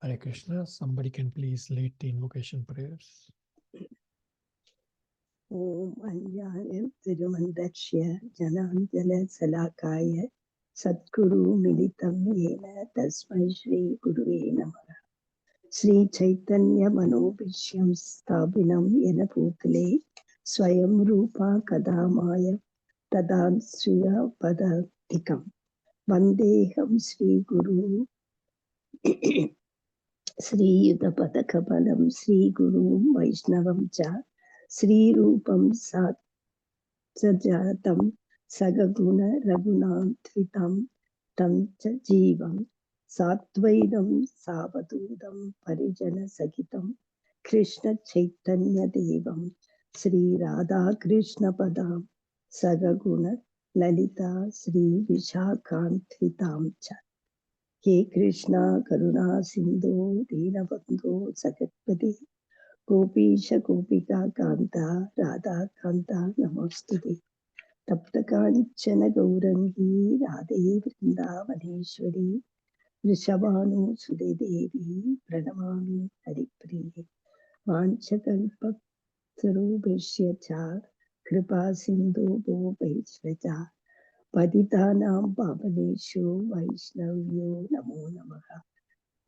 Hare Krishna. Somebody can please lead the invocation prayers. Om Anjana Tirumandakshya Jananjala Salakaya Satguru Militam Yena Tasmai Shri Guruve Namaha. Sri Chaitanya Manobhishyam Sthabinam Yena Bhutale Swayam Rupa Kadamaya Tadam Sriya Padadikam Vandeham Sri Guru Sri Yudapadakabalam Sri Guru Vaishnavam Cha Sri Rupam Satjatam Sagaguna Raghunathitam Tam Cha Jivam Satvaidam Savadudam Parijana Sagitam Krishna Chaitanya Devam Sri Radha Krishna Padam Sagaguna Lalita Sri Vishakanthitam Cha. He Krishna Karuna Sindhu Dinabandhu Sagatpati Gopisha Gopika Kanta Radha Kanta Namostute Tapta Kanchana Gaurangi Radhe Vrindavaneshwari Rishabhanu Sude Devi Pranamami Haripriye Vanchakalpa Sarubhashya Cha Kripa Sindhu Bhopeshvacha Patitanam Papaneshu Vaishnavyo Namo Namaha.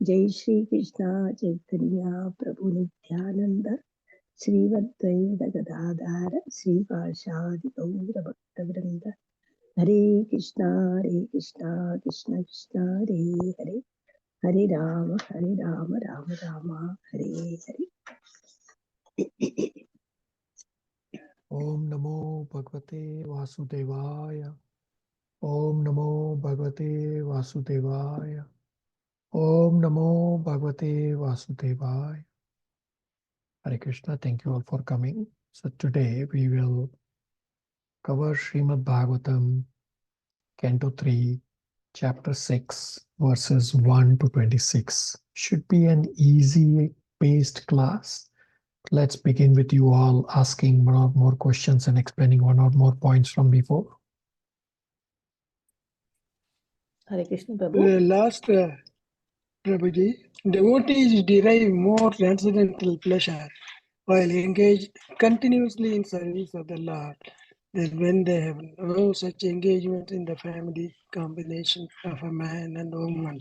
Jai Shri Krishna Chaitanya Prabhu Nityananda Sri Vadvaita Gadadhara Sri Vashadi Gaura Bhaktavrinda Hare Krishna Krishna Krishna Hare Hare Hare Rama Rama Rama Hare Hare. Om Namo Bhagavate Vasudevaya. Om Namo Bhagavate Vasudevaya. Om Namo Bhagavate Vasudevaya. Hare Krishna. Thank you all for coming. So today we will cover Srimad Bhagavatam, Canto 3, Chapter 6, verses 1 to 26. Should be an easy-paced class. Let's begin with you all asking one or more questions and explaining one or more points from before. Hare Krishna Prabhu. Last Prabhuji, devotees derive more transcendental pleasure while engaged continuously in service of the Lord than when they have no such engagement in the family combination of a man and woman.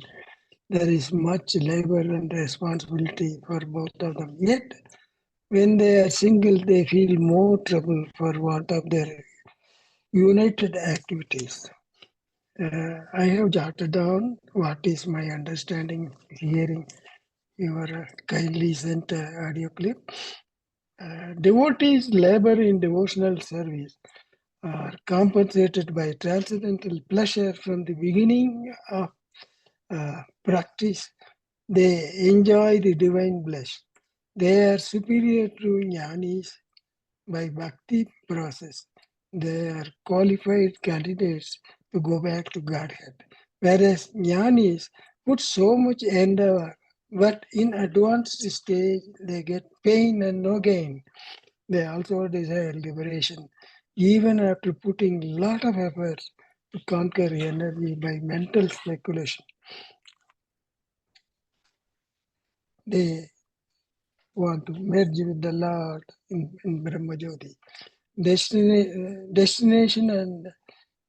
There is much labor and responsibility for both of them. Yet, when they are single, they feel more trouble for want of their united activities. I have jotted down what is my understanding hearing your kindly sent audio clip. Devotees labor in devotional service are compensated by transcendental pleasure from the beginning of practice. They enjoy the divine bliss. They are superior to jnanis by bhakti process. They are qualified candidates to go back to Godhead. Whereas jnanis put so much endeavor, but in advanced stage they get pain and no gain. They also desire liberation, even after putting lot of efforts to conquer energy by mental speculation. They want to merge with the Lord in Brahmajyoti. Destination and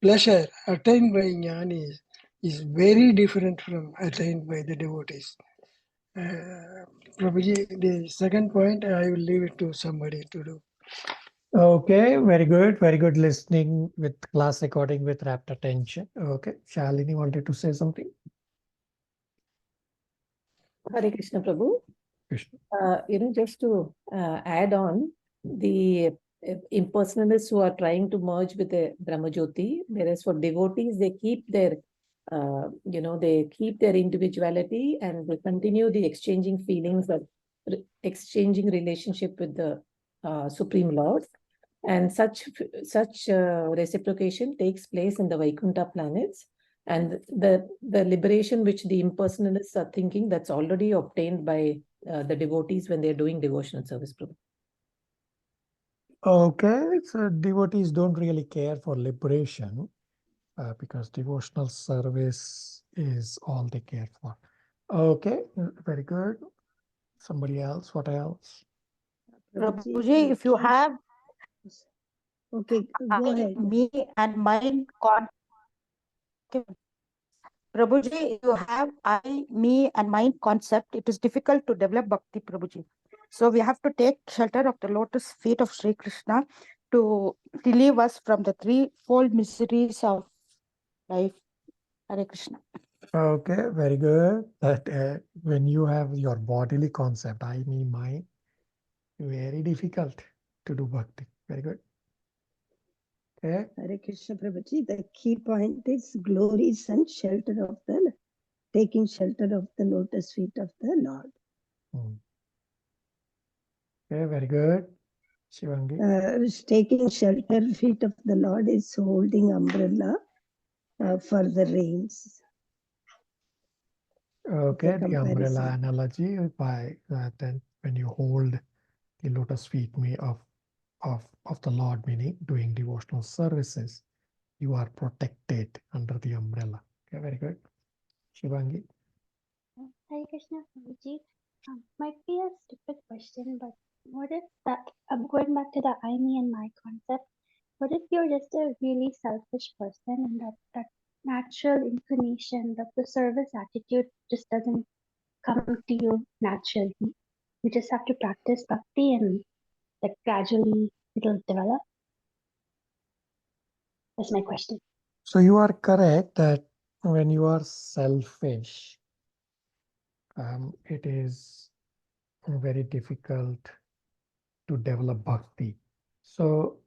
pleasure attained by jnanis is very different from attained by the devotees. Prabhuji, the second point, I will leave it to somebody to do. Okay, very good. Very good listening with class recording with rapt attention. Okay, Shalini wanted to say something. Hare Krishna Prabhu. Krishna. Just to add on, the impersonalists who are trying to merge with the Brahmajyoti, whereas for devotees, they keep their, they keep their individuality and they continue the exchanging feelings of exchanging relationship with the Supreme Lord. And such reciprocation takes place in the Vaikuntha planets. And the liberation which the impersonalists are thinking, that's already obtained by the devotees when they're doing devotional service. Okay, so devotees don't really care for liberation because devotional service is all they care for. Okay, very good. Somebody else, what else? Prabhuji, if you have okay, go ahead. me and mine Prabhuji, you have I, me, and mine concept. It is difficult to develop bhakti, Prabhuji. So we have to take shelter of the lotus feet of Sri Krishna to relieve us from the threefold miseries of life. Hare Krishna. Okay, very good. That when you have your bodily concept, I, me, mine, very difficult to do bhakti. Very good. Okay. Hare Krishna Prabhuji, the key point is glories and shelter of the, taking shelter of the lotus feet of the Lord. Okay, very good. Shivangi. Taking shelter feet of the Lord is holding umbrella for the rains. Okay, the umbrella comparison. analogy by then when you hold the lotus feet of the Lord, meaning doing devotional services, you are protected under the umbrella. Okay, very good. Shivangi. Hare Krishna Prabhuji. Might be a stupid question, but what if that, going back to the I, me, and my concept, what if you're just a really selfish person and that natural inclination, that the service attitude just doesn't come to you naturally? You just have to practice bhakti and like gradually it'll develop. That's my question. So you are correct that when you are selfish, it is very difficult to develop bhakti. So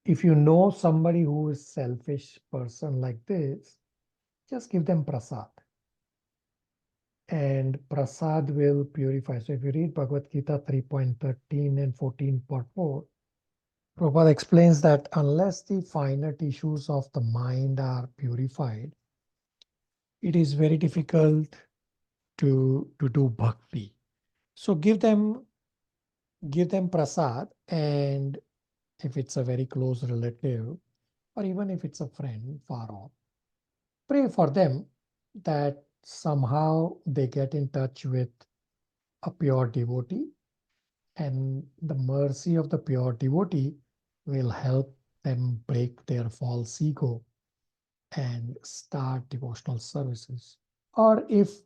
if you know somebody who is selfish person like this, just give them prasad. And prasad will purify. So if you read Bhagavad Gita 3.13 and 14.4, Prabhupada explains that unless the finer tissues of the mind are purified, it is very difficult to do bhakti. So give them prasad, and if it's a very close relative, or even if it's a friend far off, pray for them that somehow they get in touch with a pure devotee, and the mercy of the pure devotee will help them break their false ego and start devotional services. Or if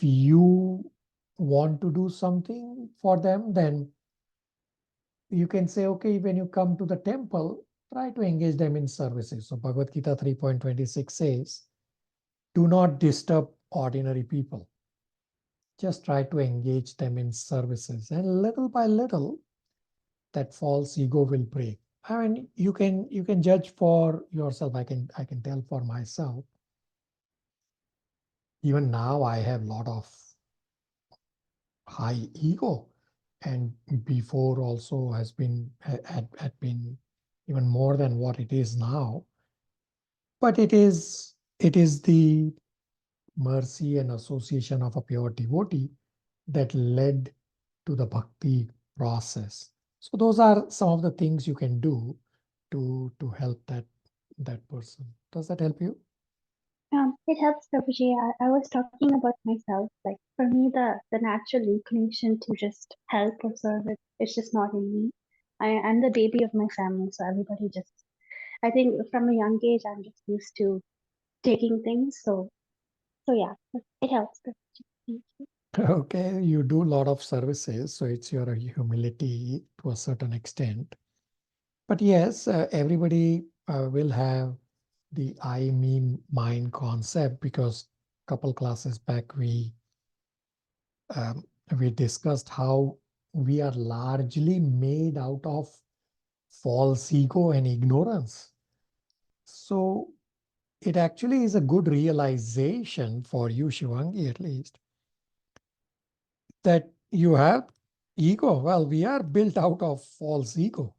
you want to do something for them, then you can say, okay, when you come to the temple, try to engage them in services. So Bhagavad Gita 3.26 says, do not disturb ordinary people. Just try to engage them in services, and little by little, that false ego will break. I mean, you can judge for yourself. I can tell for myself. Even now, I have a lot of high ego, and before also had been even more than what it is now. But it is the mercy and association of a pure devotee that led to the bhakti process. So those are some of the things you can do to help that person. Does that help you? It helps, Prabhuji. I was talking about myself. Like for me, the natural inclination to just help or serve it's just not in me. I'm the baby of my family, so everybody just. I think from a young age, I'm just used to taking things. So yeah, it helps, Prabhuji. Thank you. Okay, you do a lot of services, so it's your humility to a certain extent. But yes, everybody will have the I, me, mine concept, because a couple classes back we discussed how we are largely made out of false ego and ignorance. So it actually is a good realization for you, Shivangi, at least, that you have ego. Well, we are built out of false ego.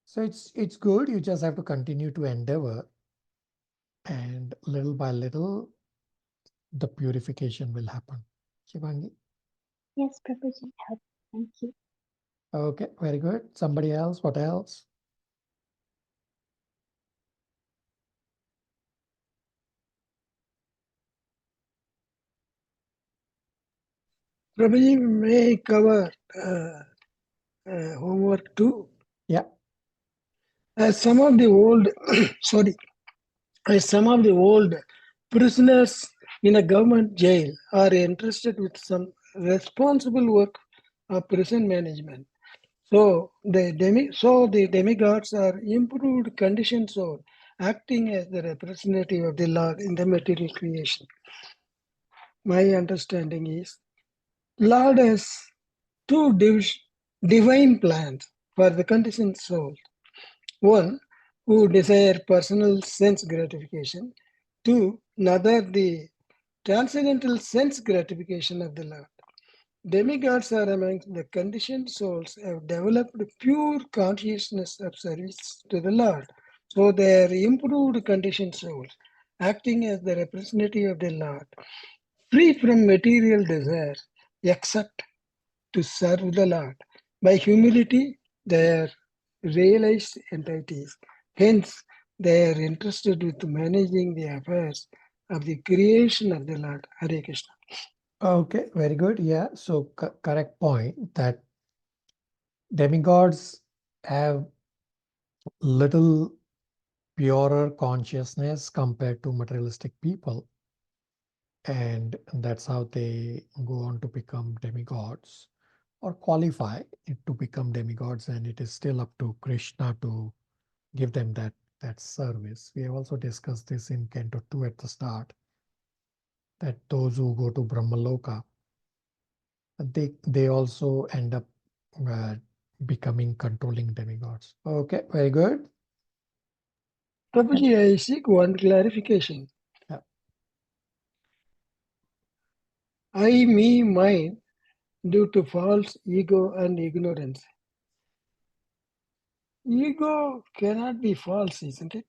So it's good. You just have to continue to endeavor, and little by little, the purification will happen. Shivangi? Yes, Prabhuji, help. Thank you. Okay, very good. Somebody else? What else? Prabhuji may cover homework too. Yeah. As some of the old, sorry, as some of the old prisoners in a government jail are entrusted with some responsible work of prison management. So the demigods are improved conditioned soul, acting as the representative of the Lord in the material creation. My understanding is Lord has two divine plans for the conditioned soul. One, who desire personal sense gratification. Two, another, the transcendental sense gratification of the Lord. Demigods are among the conditioned souls have developed pure consciousness of service to the Lord. So they are improved conditioned souls, acting as the representative of the Lord, free from material desire, except to serve the Lord. By humility, they are realized entities. Hence, they are interested with managing the affairs of the creation of the Lord. Hare Krishna. Okay, very good. Yeah, so correct point that demigods have little purer consciousness compared to materialistic people. And that's how they go on to become demigods or qualify to become demigods. And it is still up to Krishna to give them that service. We have also discussed this in Canto 2 at the start, that those who go to Brahmaloka, they also end up becoming controlling demigods. Okay, very good. Prabhuji, I seek one clarification. Yeah. I, me, mine, due to false ego and ignorance. Ego cannot be false, isn't it?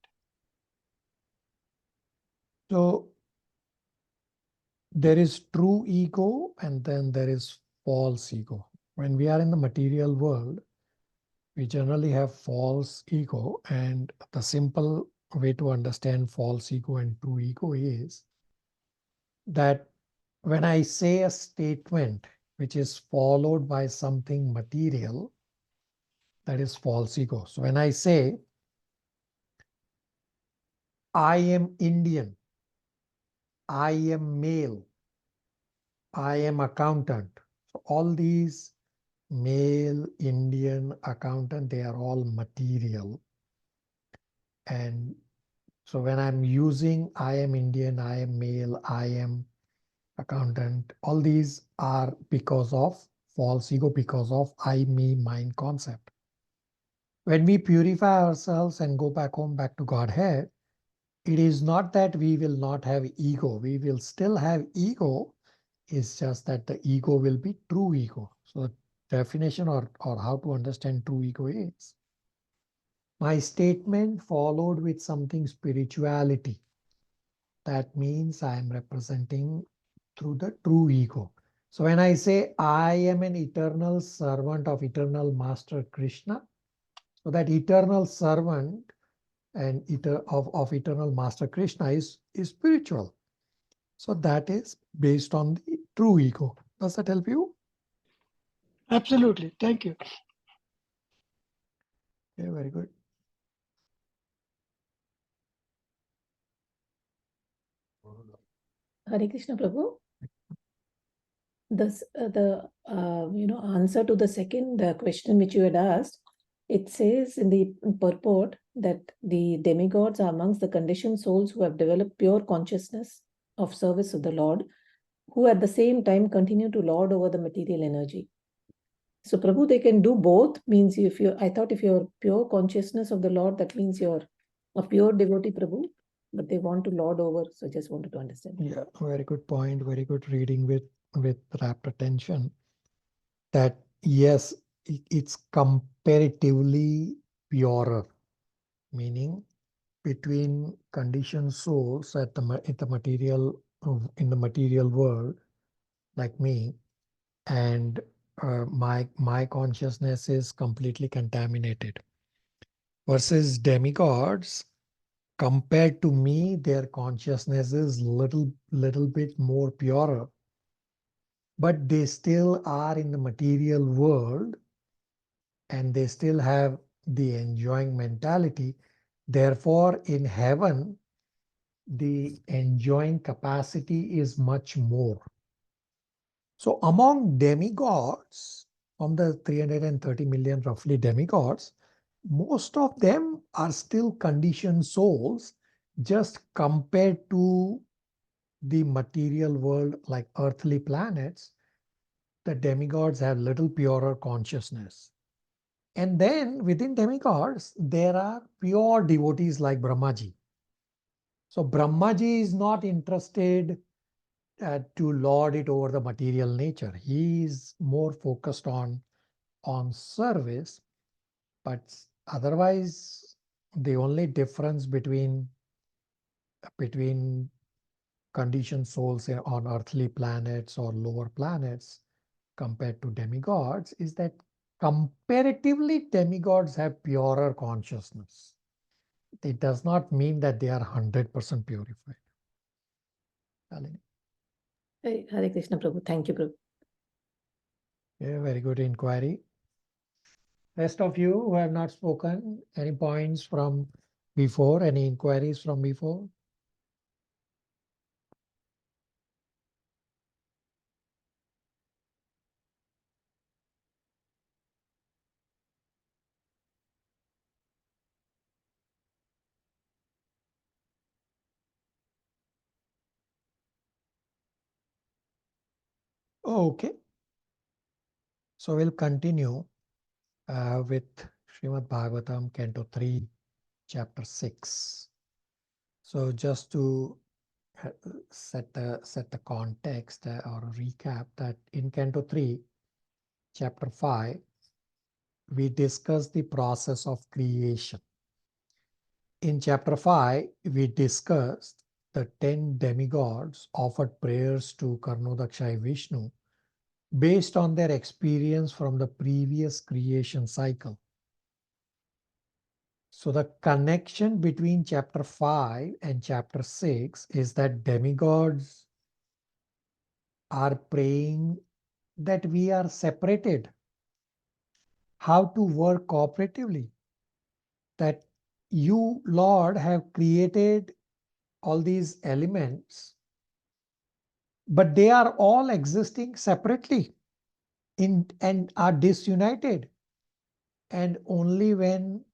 So there is true ego and then there is false ego. When we are in the material world, we generally have false ego, and the simple way to understand false ego and true ego is that when I say a statement which is followed by something material, that is false ego. So when I say, I am Indian, I am male, I am accountant. So all these male, Indian, accountant, they are all material. And so when I'm using I am Indian, I am male, I am accountant, all these are because of false ego, because of I, me, mine concept. When we purify ourselves and go back home, back to Godhead, it is not that we will not have ego. We will still have ego. It's just that the ego will be true ego. So the definition or how to understand true ego is my statement followed with something spirituality. That means I am representing through the true ego. So when I say I am an eternal servant of eternal Master Krishna, so that eternal servant and of eternal Master Krishna is spiritual. So that is based on the true ego. Does that help you? Absolutely. Thank you. Okay, very good. Hare Krishna Prabhu. The answer to the second question which you had asked, it says in the purport that the demigods are amongst the conditioned souls who have developed pure consciousness of service of the Lord, who at the same time continue to lord over the material energy. So Prabhu, they can do both. Means I thought if you're pure consciousness of the Lord, that means you're a pure devotee, Prabhu, but they want to lord over. So just wanted to understand. Yeah, very good point. Very good reading with rapt attention. That yes, it's comparatively purer, meaning between conditioned souls at the material in the material world, like me, and my consciousness is completely contaminated. Versus demigods, compared to me, their consciousness is little bit more purer. but they still are in the material world and they still have the enjoying mentality. Therefore, in heaven, the enjoying capacity is much more. So among demigods, from the 330 million roughly demigods, most of them are still conditioned souls just compared to the material world, like earthly planets. The demigods have little purer consciousness. And then within demigods, there are pure devotees like Brahmaji. So Brahmaji is not interested to lord it over the material nature. He is more focused on service, but otherwise the only difference between conditioned souls on earthly planets or lower planets compared to demigods is that comparatively demigods have purer consciousness. It does not mean that they are 100% purified. Shalini. Hare Krishna Prabhu. Thank you, Prabhu. Yeah, very good inquiry. Rest of you who have not spoken, any points from before, any inquiries from before? Okay. So we'll continue with Srimad Bhagavatam, Canto 3, Chapter 6. So just to set the context or recap that in Canto 3, Chapter 5, we discussed the process of creation. In Chapter 5, we discussed the 10 demigods offered prayers to Karnodakshai Vishnu based on their experience from the previous creation cycle. So the connection between Chapter 5 and Chapter 6 is that demigods are praying that we are separated, how to work cooperatively, that you, Lord, have created all these elements, but they are all existing separately and are disunited. And only when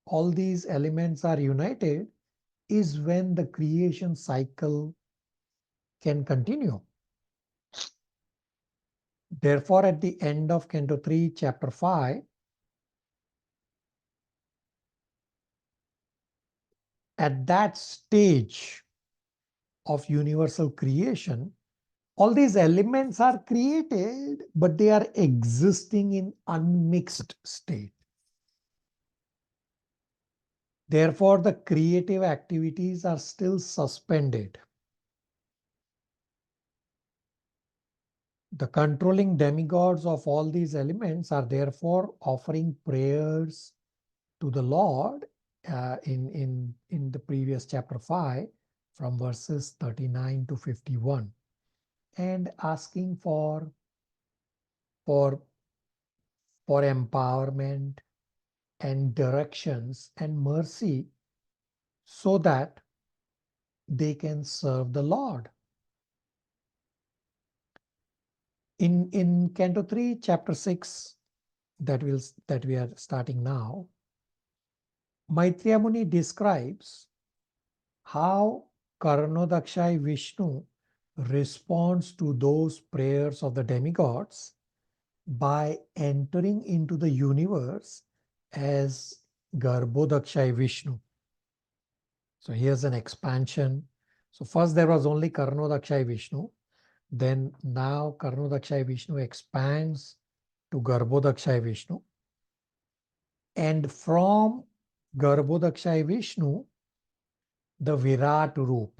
all these elements are united is when the creation cycle can continue. Therefore, at the end of Canto 3, Chapter 5, at that stage of universal creation, all these elements are created, but they are existing in unmixed state. Therefore, the creative activities are still suspended. The controlling demigods of all these elements are therefore offering prayers to the Lord in the previous Chapter 5 from verses 39 to 51 and asking for empowerment and directions and mercy so that they can serve the Lord. In Canto 3, Chapter 6, that we are starting now, Maitreya Muni describes how Karnodakshai Vishnu responds to those prayers of the demigods by entering into the universe as Garbhodakshai Vishnu. So here's an expansion. So first there was only Karnodakshai Vishnu. Then now Karnodakshai Vishnu expands to Garbhodakshai Vishnu. And from Garbhodakshai Vishnu, the Virat Roop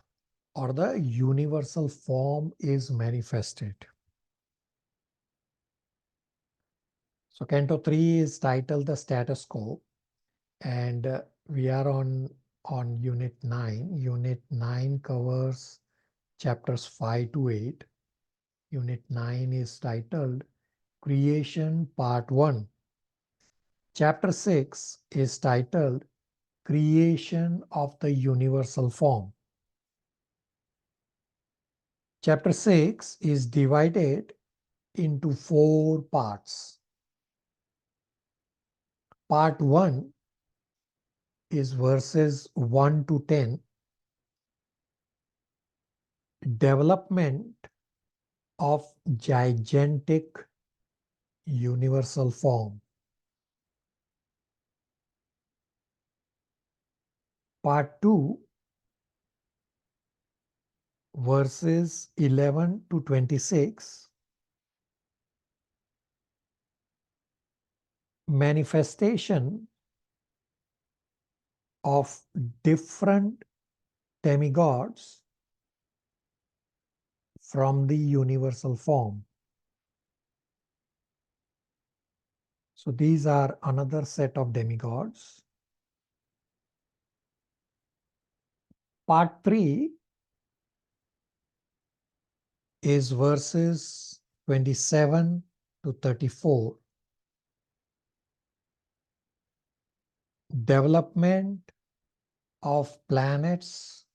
or the universal form is manifested. So Canto 3 is titled The Status Quo, and we are on Unit 9. Unit 9 covers chapters 5 to 8. Unit 9 is titled Creation Part 1. Chapter 6 is titled Creation of the Universal Form. Chapter 6 is divided into 4 parts. Part 1 is verses 1 to 10, development of gigantic universal form. Part 2, verses 11 to 26, manifestation of different demigods from the universal form. So these are another set of demigods. Part 3 is verses 27 to 34. Development of planets,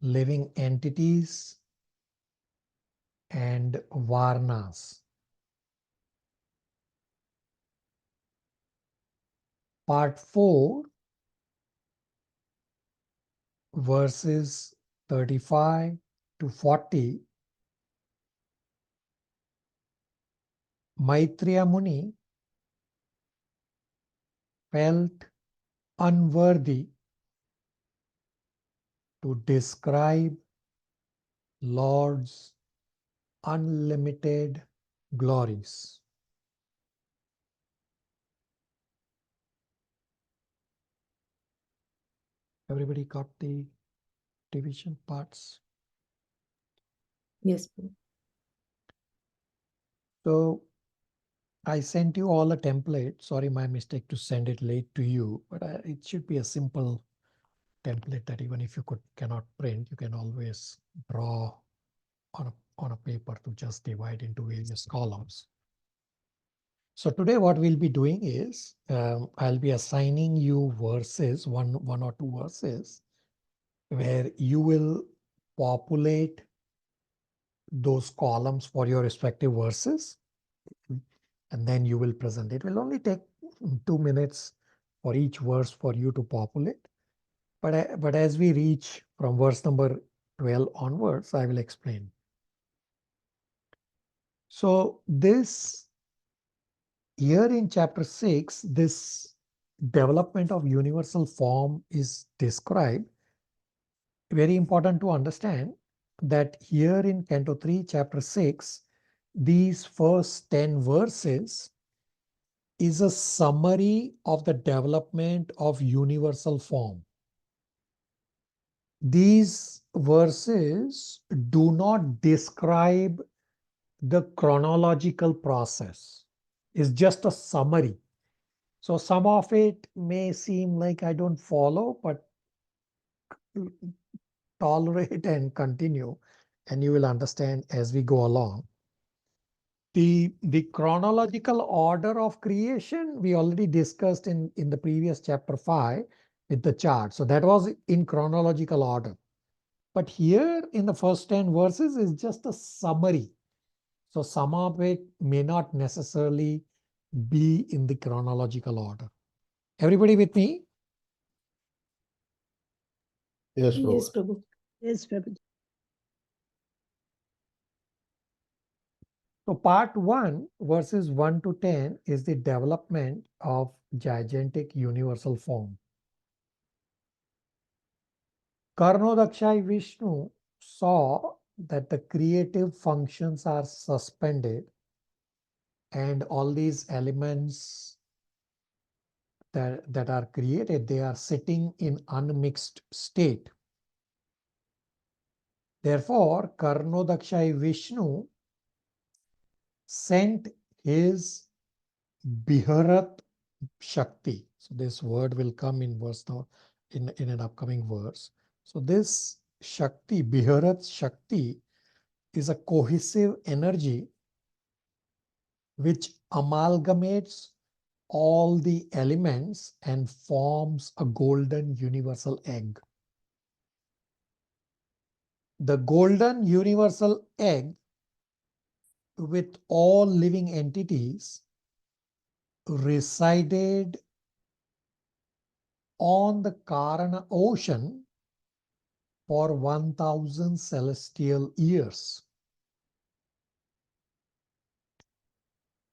living entities, and varnas. Part 4, verses 35 to 40. Maitreya Muni felt unworthy to describe Lord's unlimited glories. Everybody got the division parts? Yes, Prabhu. So I sent you all a template. Sorry, my mistake to send it late to you, but it should be a simple template that even if you cannot print, you can always draw on a paper to just divide into various columns. So today what we'll be doing is I'll be assigning you verses, one or two verses, where you will populate those columns for your respective verses, and then you will present. It will only take 2 minutes for each verse for you to populate. But as we reach from verse number 12 onwards, I will explain. So this here in chapter 6, this development of universal form is described. Very important to understand that here in Canto 3, chapter 6, these first 10 verses is a summary of the development of universal form. These verses do not describe the chronological process. It's just a summary. So some of it may seem like I don't follow, but tolerate and continue, and you will understand as we go along. The chronological order of creation, we already discussed in the previous chapter 5 with the chart. So that was in chronological order. But here in the first 10 verses is just a summary. So some of it may not necessarily be in the chronological order. Everybody with me? Yes, Prabhu. Yes, Prabhu. Yes, Prabhuji. So part 1, verses 1 to 10 is the development of gigantic universal form. Karnodakshai Vishnu saw that the creative functions are suspended and all these elements that are created, they are sitting in unmixed state. Therefore, Karnodakshai Vishnu sent his Biharat Shakti. So this word will come in verse now in an upcoming verse. So this Shakti, Biharat Shakti, is a cohesive energy which amalgamates all the elements and forms a golden universal egg. The golden universal egg with all living entities resided on the Karana ocean for 1000 celestial years.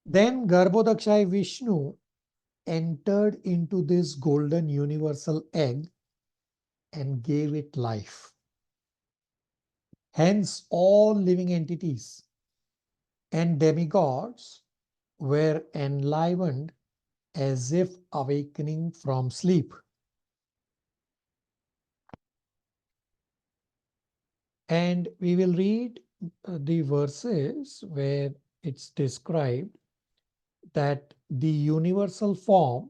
Then Garbhodakshai Vishnu entered into this golden universal egg and gave it life. Hence, all living entities and demigods were enlivened as if awakening from sleep. And we will read the verses where it's described that the universal form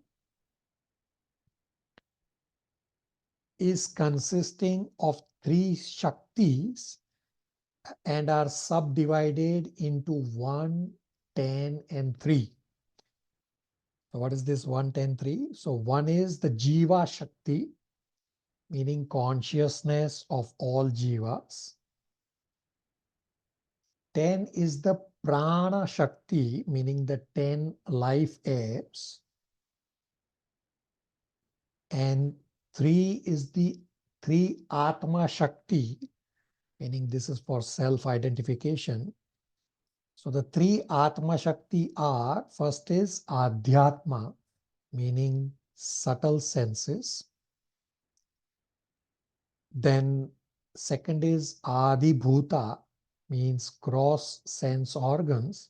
is consisting of 3 Shaktis and are subdivided into 1, 10, and 3. So what is this 1, 10, 3? So 1 is the Jiva Shakti, meaning consciousness of all Jivas. 10 is the Prana Shakti, meaning the 10 life airs. And 3 is the 3 Atma Shakti, meaning this is for self-identification. So the 3 Atma Shakti are, first is Adhyatma, meaning subtle senses. Then second is Adibhuta, means gross sense organs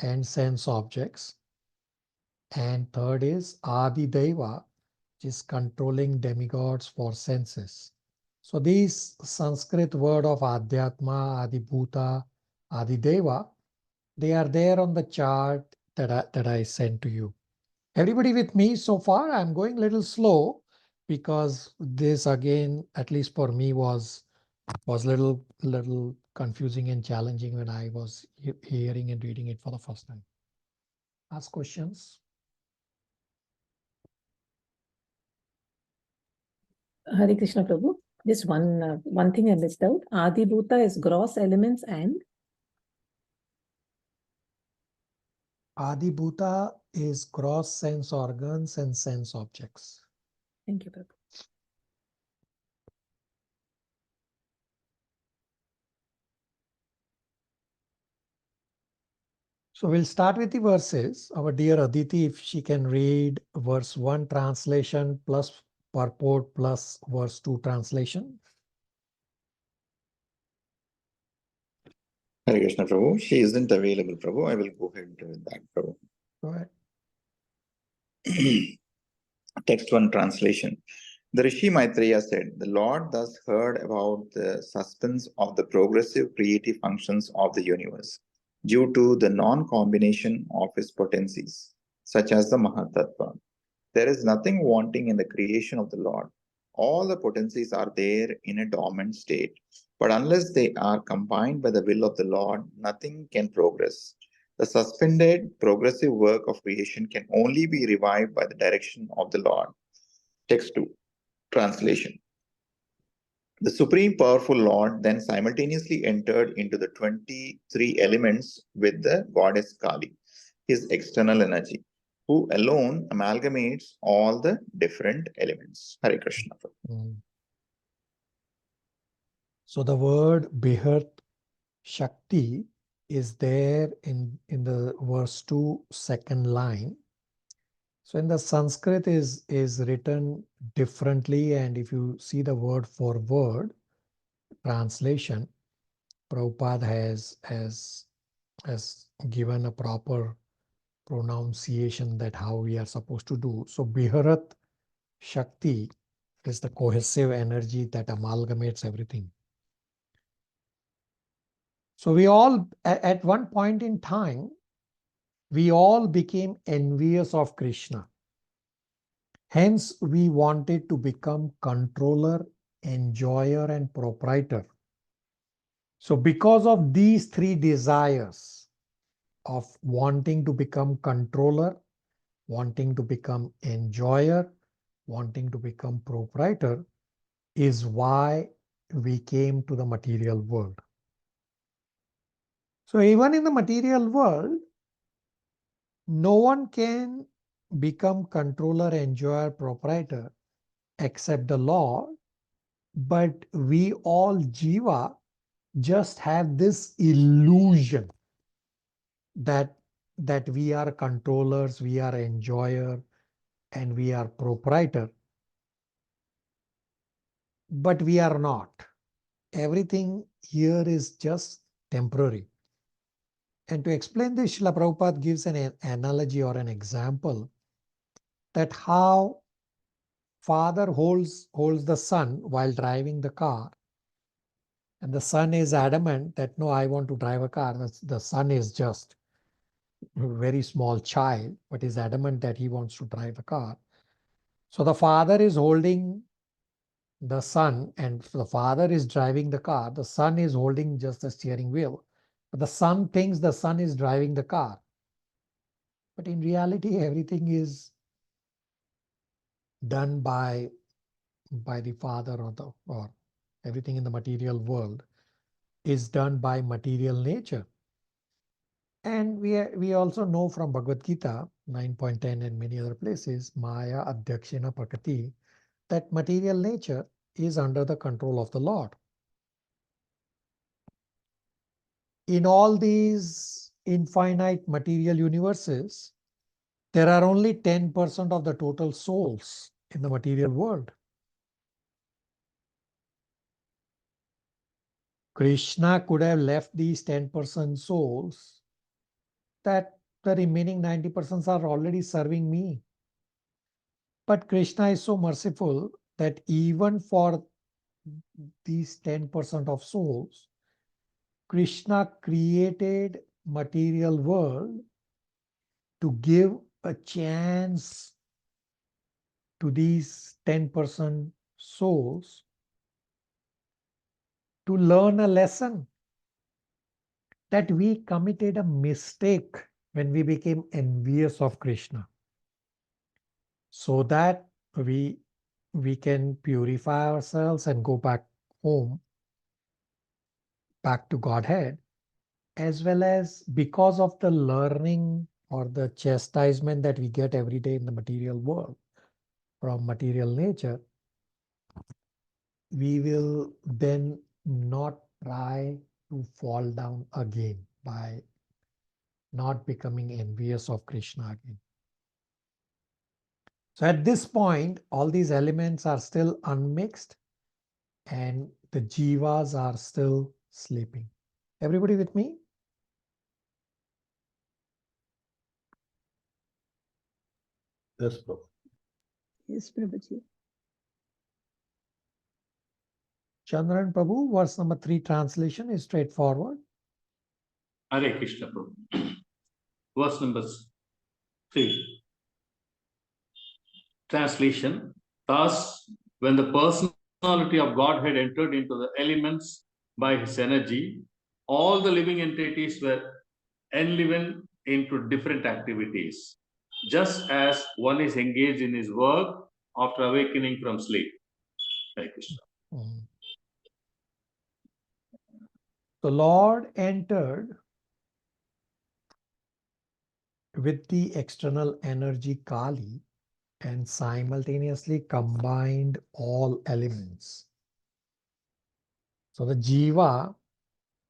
and sense objects. And third is Adideva, which is controlling demigods for senses. So these Sanskrit word of Adhyatma, Adibhuta, Adideva, they are there on the chart that I sent to you. Everybody with me so far? I'm going a little slow because this again, at least for me, was little confusing and challenging when I was hearing and reading it for the first time. Ask questions. Hare Krishna Prabhu. Just one thing I missed out. Adi Bhuta is gross elements and Adibhuta is gross sense organs and sense objects. thank you, Prabhu. So we'll start with the verses. Our dear Aditi, if she can read verse 1 translation plus purport plus verse 2 translation. Hare Krishna Prabhu. She isn't available, Prabhu. I will go ahead with that, Prabhu. Go ahead. Text 1 translation. The Rishi Maitreya said, the Lord thus heard about the suspense of the progressive creative functions of the universe due to the non-combination of his potencies, such as the Mahatattva. There is nothing wanting in the creation of the Lord. All the potencies are there in a dormant state, but unless they are combined by the will of the Lord, nothing can progress. The suspended progressive work of creation can only be revived by the direction of the Lord. Text 2. Translation. The Supreme Powerful Lord then simultaneously entered into the 23 elements with the goddess Kali, his external energy, who alone amalgamates all the different elements. Hare Krishna. So the word Bihat Shakti is there in the verse 2, second line. So in the Sanskrit is written differently, and if you see the word for word translation, Prabhupada has given a proper pronunciation that how we are supposed to do. So Biharat Shakti is the cohesive energy that amalgamates everything. So we all, at one point in time, we all became envious of Krishna. Hence, we wanted to become controller, enjoyer, and proprietor. So because of these three desires of wanting to become controller, wanting to become enjoyer, wanting to become proprietor, is why we came to the material world. So even in the material world, no one can become controller, enjoyer, proprietor except the Lord. But we all jiva just have this illusion that we are controllers, we are enjoyer, and we are proprietor. But we are not. Everything here is just temporary. And to explain this, Srila Prabhupada gives an analogy or an example that how father holds the son while driving the car, and the son is adamant that no, I want to drive a car. The son is just a very small child, but is adamant that he wants to drive the car. So the father is holding the son, and the father is driving the car. The son is holding just the steering wheel. But the son thinks the son is driving the car. But in reality, everything is done by the father, or everything in the material world is done by material nature. And we also know from Bhagavad Gita 9.10 and many other places, Maya Adhyakshina Prakati, that material nature is under the control of the Lord. In all these infinite material universes, there are only 10% of the total souls in the material world. Krishna could have left these 10% souls, that the remaining 90% are already serving me. But Krishna is so merciful that even for these 10% of souls, Krishna created material world to give a chance to these 10% souls to learn a lesson, that we committed a mistake when we became envious of Krishna, so that we can purify ourselves and go back home, back to Godhead, as well as because of the learning or the chastisement that we get every day in the material world from material nature, we will then not try to fall down again by not becoming envious of Krishna again. So at this point, all these elements are still unmixed and the jivas are still sleeping. Everybody with me? Yes, Prabhu. Yes, Prabhuji. Chandran Prabhu, verse number 3 translation is straightforward. Hare Krishna, Prabhu. Verse number 3. Translation. Thus, when the personality of Godhead entered into the elements by his energy, all the living entities were enlivened into different activities, just as one is engaged in his work after awakening from sleep. Hare Krishna. The Lord entered with the external energy Kali and simultaneously combined all elements. So the jiva,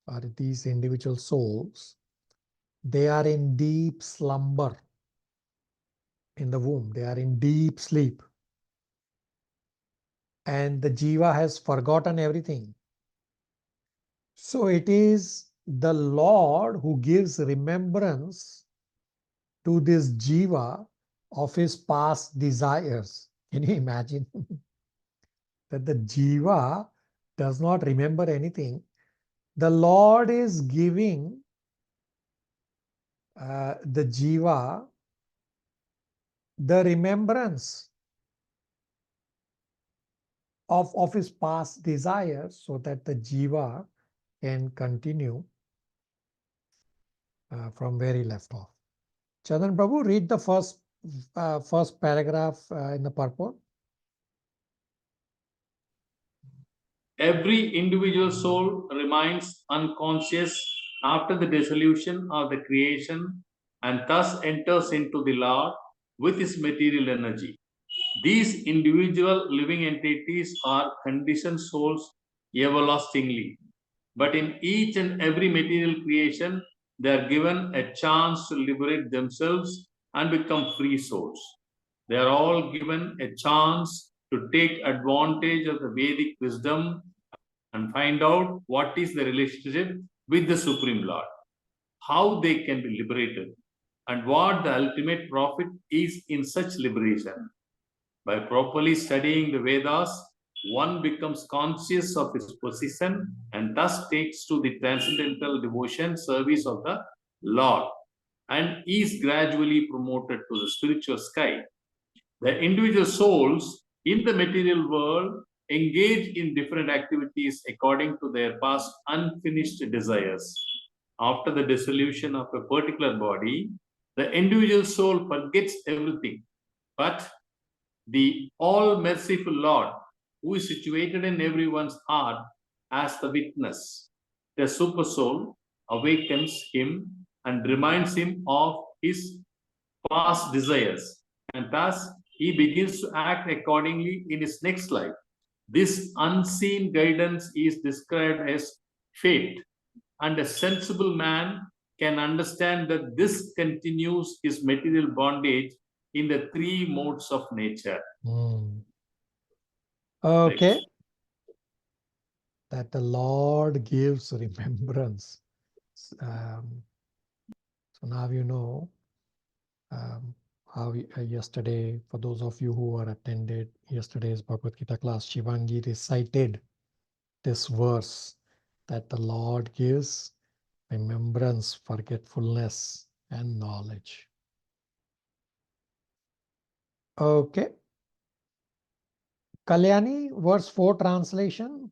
or these individual souls, they are in deep slumber in the womb. They are in deep sleep. And the jiva has forgotten everything. So it is the Lord who gives remembrance to this jiva of his past desires. Can you imagine that the jiva does not remember anything? The Lord is giving the jiva the remembrance of his past desires, so that the jiva can continue from where he left off. Chandan Prabhu, read the first paragraph in the purport. Every individual soul remains unconscious after the dissolution of the creation and thus enters into the Lord with his material energy. These individual living entities are conditioned souls everlastingly. But in each and every material creation, they are given a chance to liberate themselves and become free souls. They are all given a chance to take advantage of the Vedic wisdom and find out what is the relationship with the Supreme Lord, how they can be liberated, and what the ultimate profit is in such liberation. By properly studying the Vedas, one becomes conscious of his position and thus takes to the transcendental devotion service of the Lord and is gradually promoted to the spiritual sky. The individual souls in the material world engage in different activities according to their past unfinished desires. After the dissolution of a particular body, the individual soul forgets everything, but the all-merciful Lord, who is situated in everyone's heart as the witness, the super soul awakens him and reminds him of his past desires, and thus he begins to act accordingly in his next life. This unseen guidance is described as fate, and a sensible man can understand that this continues his material bondage in the three modes of nature. Okay. Right. That the Lord gives remembrance. So now you know how yesterday, for those of you who were attended yesterday's Bhagavad Gita class, Shivangi recited this verse that the Lord gives remembrance, forgetfulness, and knowledge. Okay. Kalyani, verse 4 translation.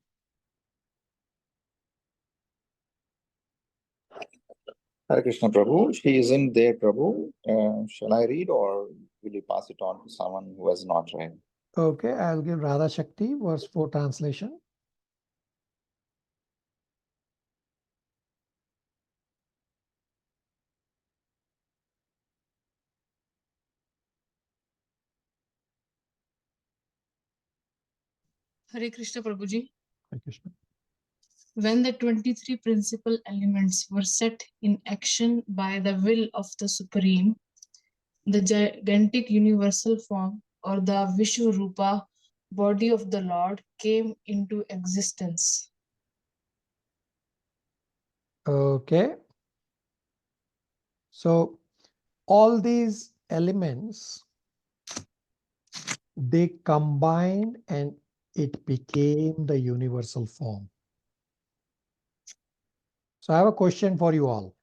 Hare Krishna Prabhu, she isn't there, Prabhu. Shall I read or will you pass it on to someone who has not read? Okay, I'll give Radha Shakti, verse 4 translation. Hare Krishna Prabhuji. Hare Krishna. When the 23 principal elements were set in action by the will of the Supreme, the gigantic universal form or the Vishwarupa body of the Lord came into existence. Okay. So all these elements, they combined and it became the universal form. So I have a question for you all.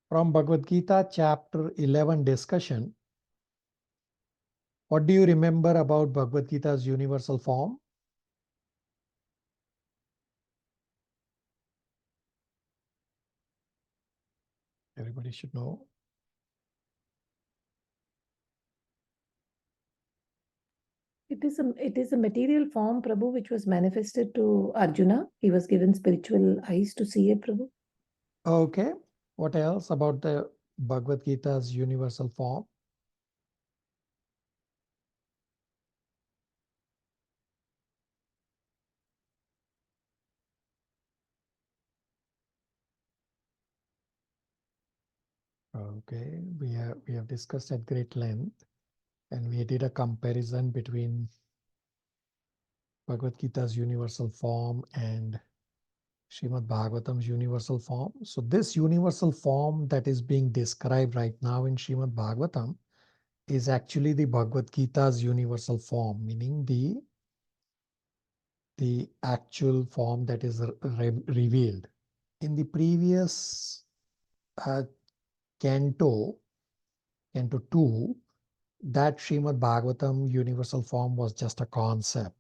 From Bhagavad Gita chapter 11 discussion, what do you remember about Bhagavad Gita's universal form? Everybody should know. It is a material form, Prabhu, which was manifested to Arjuna. He was given spiritual eyes to see it, Prabhu. Okay. What else about the Bhagavad Gita's universal form? Okay, we have discussed at great length, and we did a comparison between Bhagavad Gita's universal form and Srimad Bhagavatam's universal form. So this universal form that is being described right now in Srimad Bhagavatam is actually the Bhagavad Gita's universal form, meaning the actual form that is revealed. In the previous Canto 2, that Srimad Bhagavatam universal form was just a concept.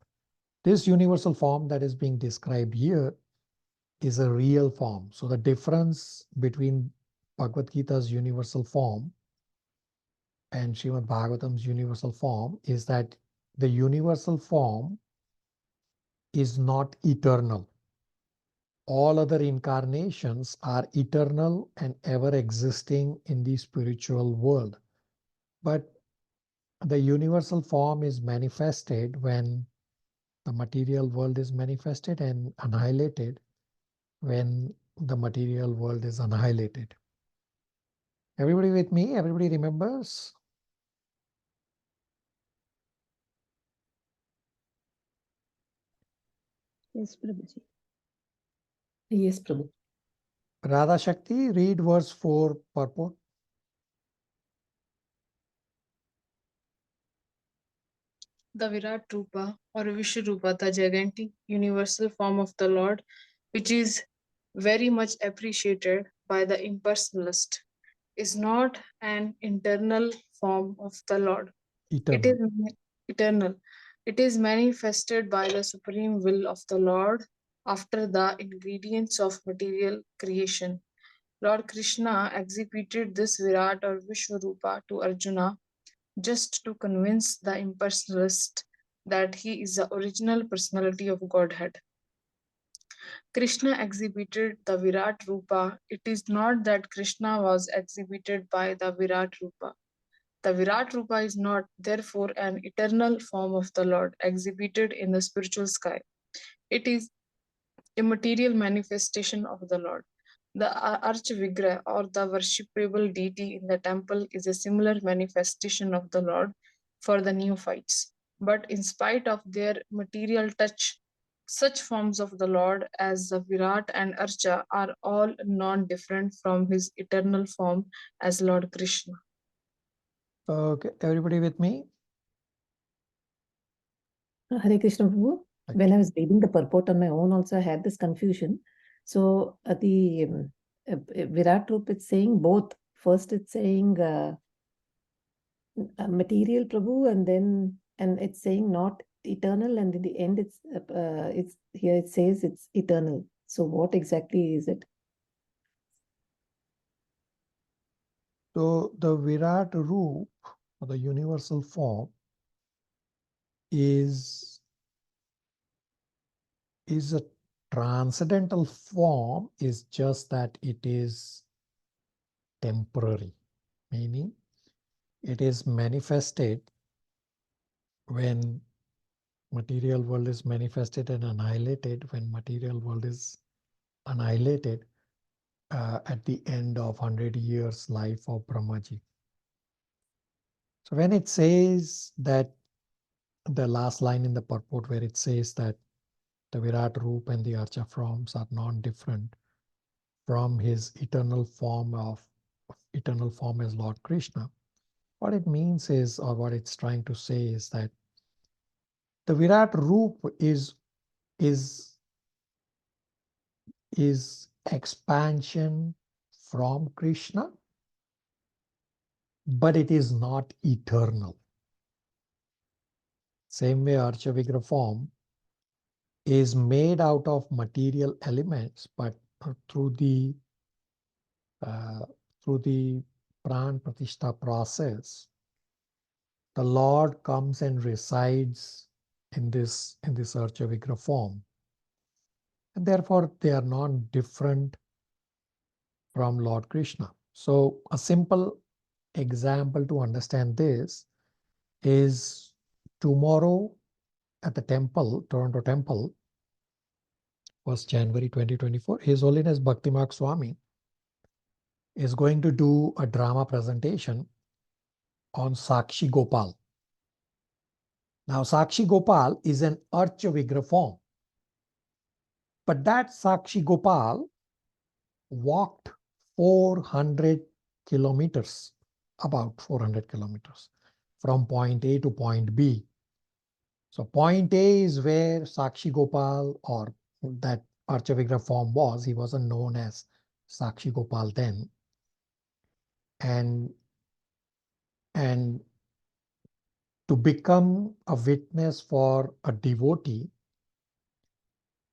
This universal form that is being described here is a real form. So the difference between Bhagavad Gita's universal form and Srimad Bhagavatam's universal form is that the universal form is not eternal. All other incarnations are eternal and ever existing in the spiritual world. But the universal form is manifested when the material world is manifested and annihilated when the material world is annihilated. Everybody with me? Everybody remembers? Yes, Prabhuji. Yes, Prabhu. Radha Shakti, read verse 4 purport. The Virat Rupa or Vishwarupa, the gigantic universal form of the Lord, which is very much appreciated by the impersonalist, is not an internal form of the Lord. It Eternal. is eternal. It is manifested by the supreme will of the Lord after the ingredients of material creation. Lord Krishna exhibited this Virat or Vishwarupa to Arjuna just to convince the impersonalist that he is the original personality of Godhead. Krishna exhibited the Virat Rupa. It is not that Krishna was exhibited by the Virat Rupa. The Virat Rupa is not, therefore, an eternal form of the Lord exhibited in the spiritual sky. It is a material manifestation of the Lord. The Arch Vigraha or the worshipable deity in the temple is a similar manifestation of the Lord for the neophytes. But in spite of their material touch, such forms of the Lord as the Virat and Archa are all non-different from his eternal form as Lord Krishna. Okay, everybody with me? Hare Krishna Prabhu. When I was reading the purport on my own, also I had this confusion. So the Virat Rup, it's saying both. First, it's saying material Prabhu, and it's saying not eternal, and in the end, it's here it says it's eternal. So what exactly is it? So the Virat Roop, or the universal form, is a transcendental form, is just that it is temporary, meaning it is manifested when material world is manifested and annihilated, when material world is annihilated at the end of 100 years life of Brahmaji. So when it says that, the last line in the purport where it says that the Virat Roop and the Archa forms are non-different from his eternal form as Lord Krishna. What it means is, or what it's trying to say is that the Virat Roop is expansion from Krishna, but it is not eternal. Same way Archa Vigraha form is made out of material elements, but through the Pran Pratishtha process, the Lord comes and resides in this Archa Vigraha form. And therefore, they are not different from Lord Krishna. So a simple example to understand this is tomorrow at the temple, Toronto Temple, 1st January 2024, His Holiness Bhaktimarg Swami is going to do a drama presentation on Sakshi Gopal. Now, Sakshi Gopal is an Archa Vigraha form. But that Sakshi Gopal walked 400 kilometers, about 400 kilometers, from point A to point B. So point A is where Sakshi Gopal, or that Archa Vigraha form was. He wasn't known as Sakshi Gopal then. And to become a witness for a devotee,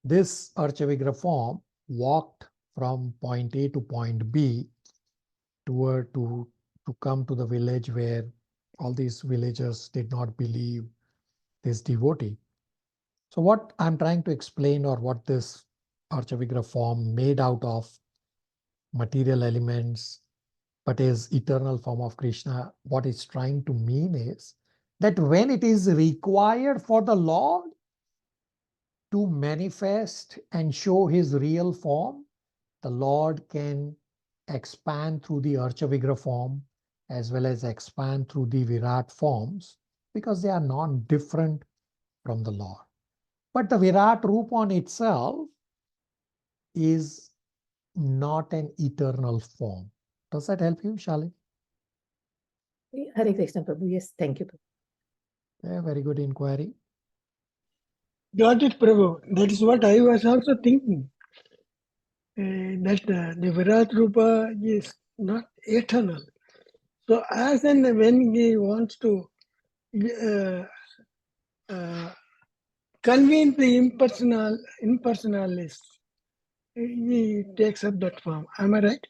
this Archa Vigraha form walked from point A to point B to come to the village where all these villagers did not believe this devotee. So what I'm trying to explain, or what this Archavigra form made out of material elements, but is eternal form of Krishna, what it's trying to mean is that when it is required for the Lord to manifest and show his real form, the Lord can expand through the Archavigra form as well as expand through the Virat forms, because they are not different from the Lord. But the Virat Roop on itself is not an eternal form. Does that help you, Shalini? Hare Krishna, Prabhu. Yes, thank you, Prabhu. Yeah, very good inquiry. Got it, Prabhu. That is what I was also thinking. That the Virat Rupa is not eternal. So as and when he wants to convince the impersonalists, he takes up that form. Am I right?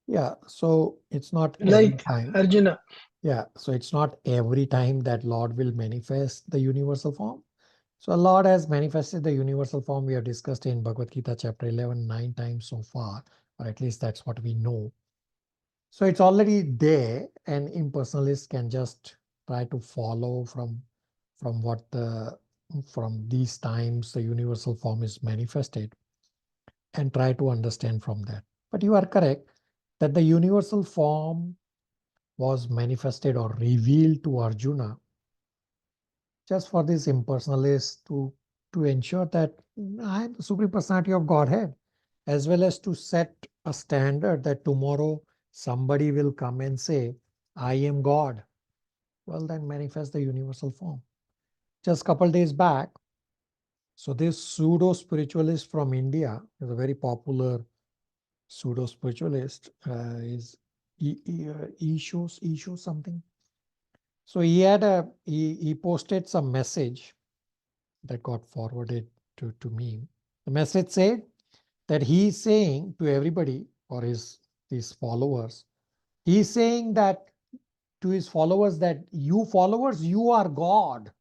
Yeah, so it's not every Like time. Arjuna. Yeah, so it's not every time that Lord will manifest the universal form. So Lord has manifested the universal form. We have discussed in Bhagavad Gita chapter 11 9 times so far, or at least that's what we know. So it's already there, and impersonalists can just try to follow from these times the universal form is manifested and try to understand from that. But you are correct that the universal form was manifested or revealed to Arjuna just for this impersonalist to ensure that I am the supreme personality of Godhead, as well as to set a standard that tomorrow somebody will come and say, I am God. Well, then manifest the universal form. Just a couple days back, so this pseudo-spiritualist from India is a very popular pseudo-spiritualist, is Isho something. So he posted some message that got forwarded to me. The message said that he's saying to everybody, or his followers, he's saying that to his followers that you followers, you are God.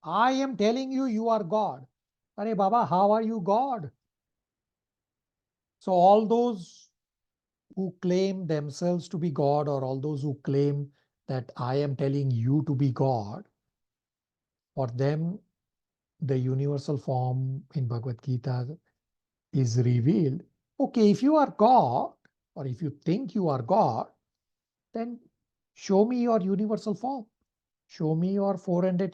I am telling you, you are God. Arey Baba, how are you God? So all those who claim themselves to be God, or all those who claim that I am telling you to be God, for them, the universal form in Bhagavad Gita is revealed. Okay, if you are God, or if you think you are God, then show me your universal form. Show me your four-handed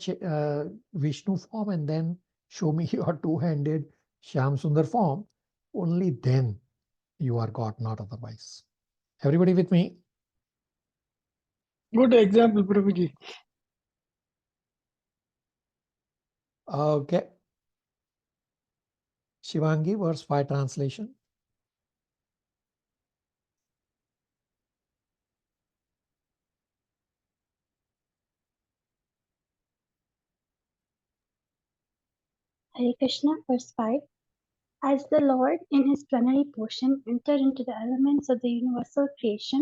Vishnu form, and then show me your two-handed Shyam Sundar form. Only then you are God, not otherwise. Everybody with me? Good example, Prabhuji. Okay. Shivangi, verse 5 translation. Hare Krishna, verse 5. As the Lord in his plenary portion entered into the elements of the universal creation,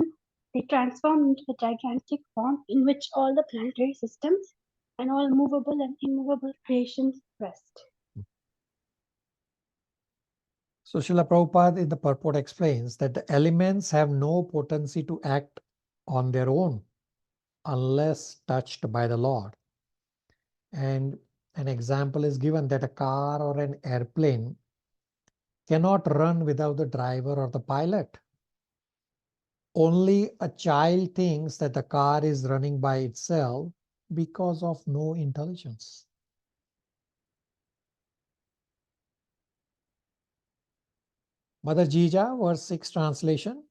they transformed into the gigantic form in which all the planetary systems and all movable and immovable creations rest. So Srila Prabhupada in the purport explains that the elements have no potency to act on their own unless touched by the Lord. And an example is given that a car or an airplane cannot run without the driver or the pilot. Only a child thinks that the car is running by itself because of no intelligence. Mother Jija, verse 6 translation.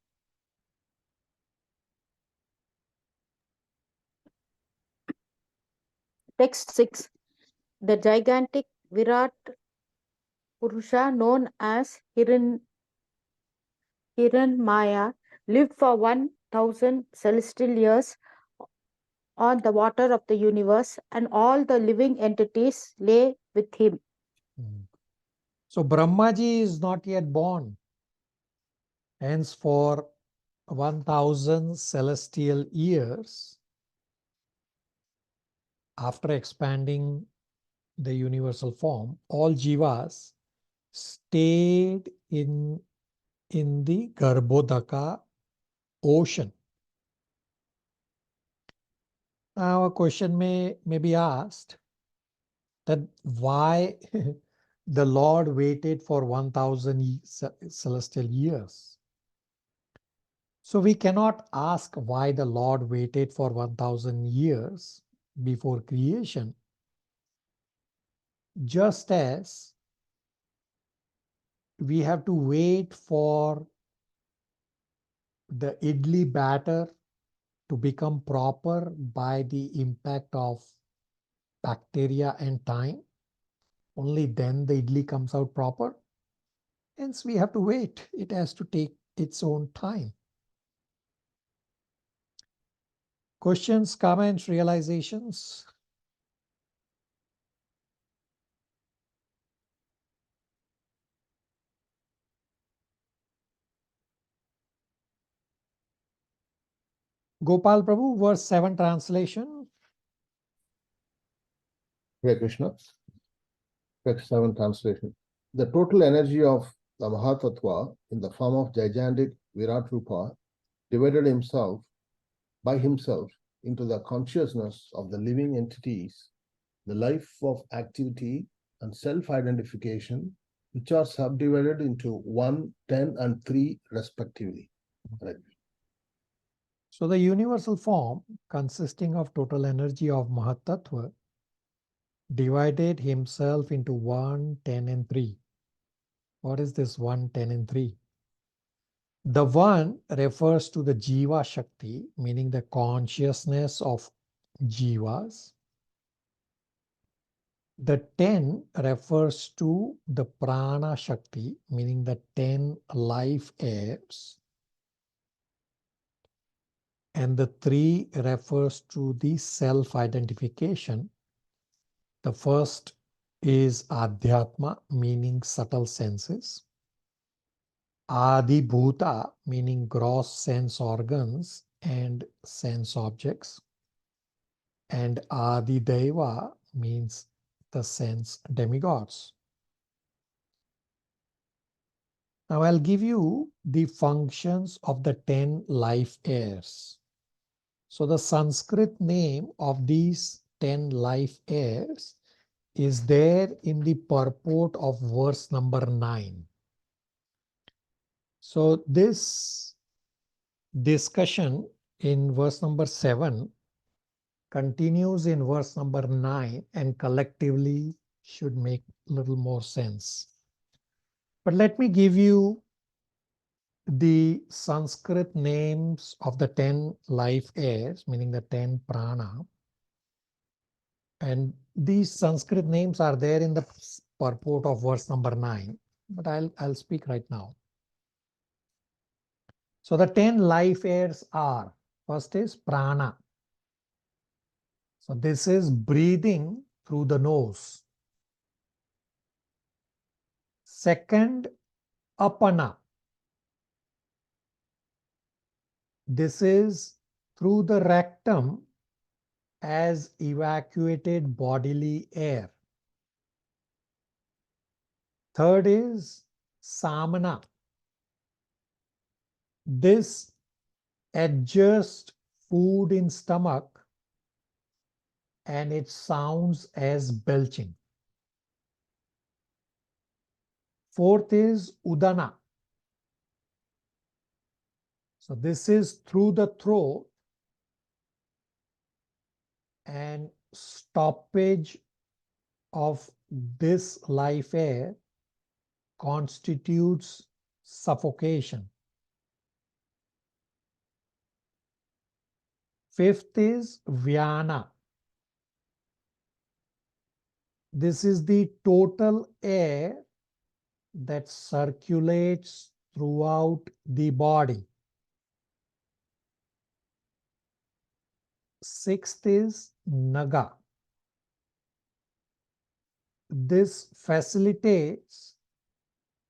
Text 6. The gigantic Virat Purusha known as Hiranmaya lived for 1000 celestial years on the water of the universe, and all the living entities lay with him. So Brahmaji is not yet born. Hence, for 1000 celestial years, after expanding the universal form, all jivas stayed in the Garbhodaka ocean. Now, a question may be asked that why the Lord waited for 1000 celestial years. So we cannot ask why the Lord waited for 1000 years before creation, just as we have to wait for the idli batter to become proper by the impact of bacteria and time. Only then the idli comes out proper. Hence, we have to wait. It has to take its own time. Questions, comments, realizations? Gopal Prabhu, verse 7 translation. Hare Krishna. Text 7 translation. The total energy of the Mahatattva in the form of gigantic Virat Rupa divided by himself into the consciousness of the living entities, the life of activity and self-identification, which are subdivided into 1, 10, and 3 respectively. Right. So the universal form consisting of total energy of Mahatattva divided himself into 1, 10, and 3. What is this 1, 10, and 3? The 1 refers to the Jiva Shakti, meaning the consciousness of Jivas. The 10 refers to the Prana Shakti, meaning the 10 life airs. And the 3 refers to the self-identification. The first is Adhyatma, meaning subtle senses. Adi Bhuta, meaning gross sense organs and sense objects. And Adi Deva means the sense demigods. Now I'll give you the functions of the 10 life airs. So the Sanskrit name of these 10 life airs is there in the purport of verse number 9. So this discussion in verse number 7 continues in verse number 9 and collectively should make a little more sense. But let me give you the Sanskrit names of the 10 life airs, meaning the 10 prana. And these Sanskrit names are there in the purport of verse number 9, but I'll speak right now. So the 10 life airs are, first is prana. So this is breathing through the nose. Second, apana. This is through the rectum as evacuated bodily air. Third is samana. This adjusts food in stomach and it sounds as belching. Fourth is udana. So this is through the throat and stoppage of this life air constitutes suffocation. Fifth is vyana. This is the total air that circulates throughout the body. Sixth is naga. This facilitates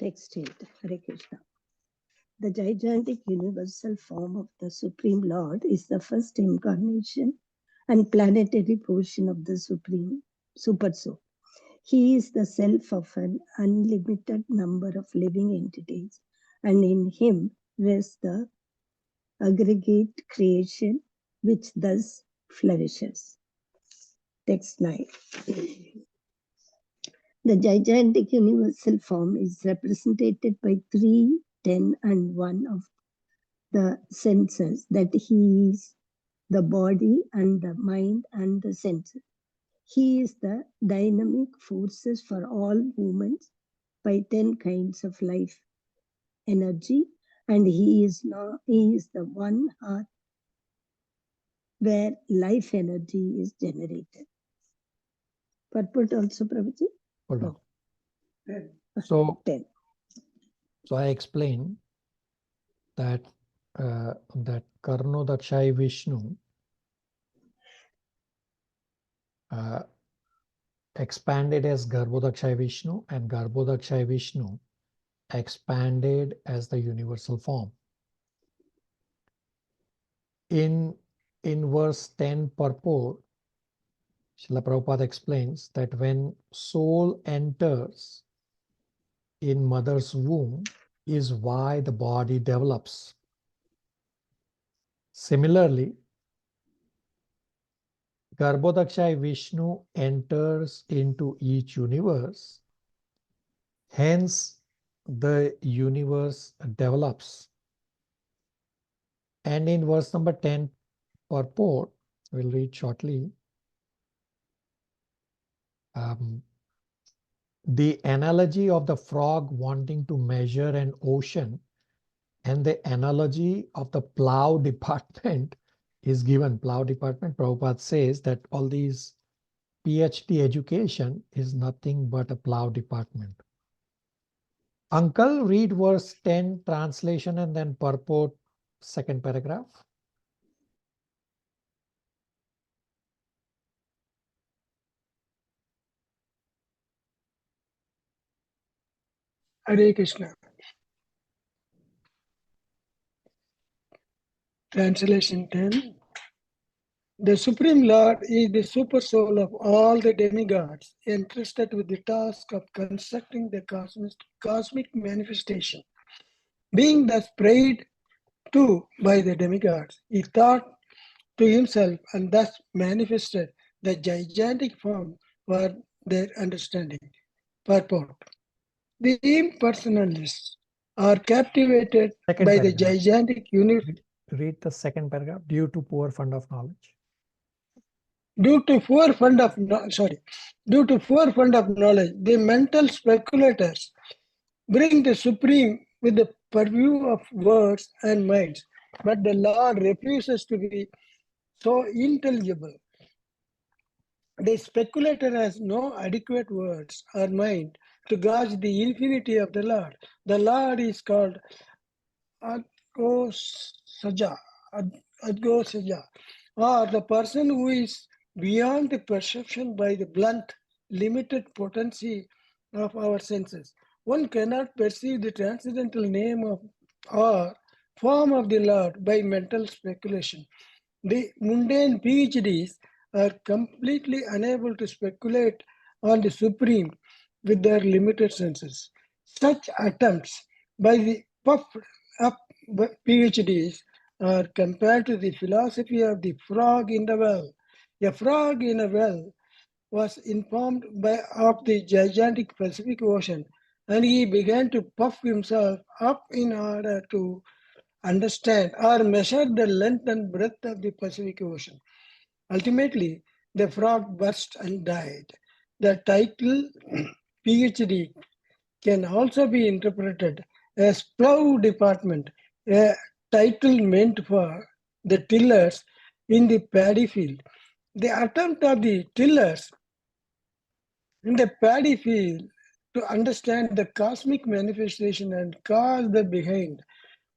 Text 8. Hare Krishna. The gigantic universal form of the Supreme Lord is the first incarnation and planetary portion of the Supreme Super Soul. He is the self of an unlimited number of living entities, and in him rests the aggregate creation which thus flourishes. Text 9. The gigantic universal form is represented by 3, 10, and 1 of the senses, that he is the body and the mind and the senses. He is the dynamic forces for all movements by 10 kinds of life energy, and he is the one heart where life energy is generated. Purport also, Prabhuji? Hold on. Oh. So, 10. so I explained that that Karno Dakshai Vishnu expanded as Garbhodakshai Vishnu, and Garbhodakshai Vishnu expanded as the universal form. In verse 10 purport, Srila Prabhupada explains that when soul enters in mother's womb is why the body develops. Similarly, Garbhodakshai Vishnu enters into each universe, hence the universe develops. And in verse number 10 purport, we'll read shortly. The analogy of the frog wanting to measure an ocean and the analogy of the plow department is given. Plow department, Prabhupada says that all these PhD education is nothing but a plow department. Uncle, read verse 10 translation and then purport, second paragraph. Hare Krishna. Translation 10. The Supreme Lord is the super soul of all the demigods, entrusted with the task of constructing the cosmic manifestation. Being thus prayed to by the demigods, he thought to himself and thus manifested the gigantic form for their understanding. Purport. The impersonalists are captivated by the gigantic universe. Read the second paragraph. Due to poor fund of knowledge. Due to poor fund of knowledge, the mental speculators bring the supreme with the purview of words and minds, but the Lord refuses to be so intelligible. The speculator has no adequate words or mind to gauge the infinity of the Lord. The Lord is called Adgosaja, or the person who is beyond the perception by the blunt, limited potency of our senses. One cannot perceive the transcendental name of or form of the Lord by mental speculation. The mundane PhDs are completely unable to speculate on the Supreme with their limited senses. Such attempts by the puffed up PhDs are compared to the philosophy of the frog in the well. A frog in a well was informed of the gigantic Pacific Ocean, and he began to puff himself up in order to understand or measure the length and breadth of the Pacific Ocean. Ultimately, the frog burst and died. The title PhD can also be interpreted as plow department, a title meant for the tillers in the paddy field. The attempt of the tillers in the paddy field to understand the cosmic manifestation and cause the behind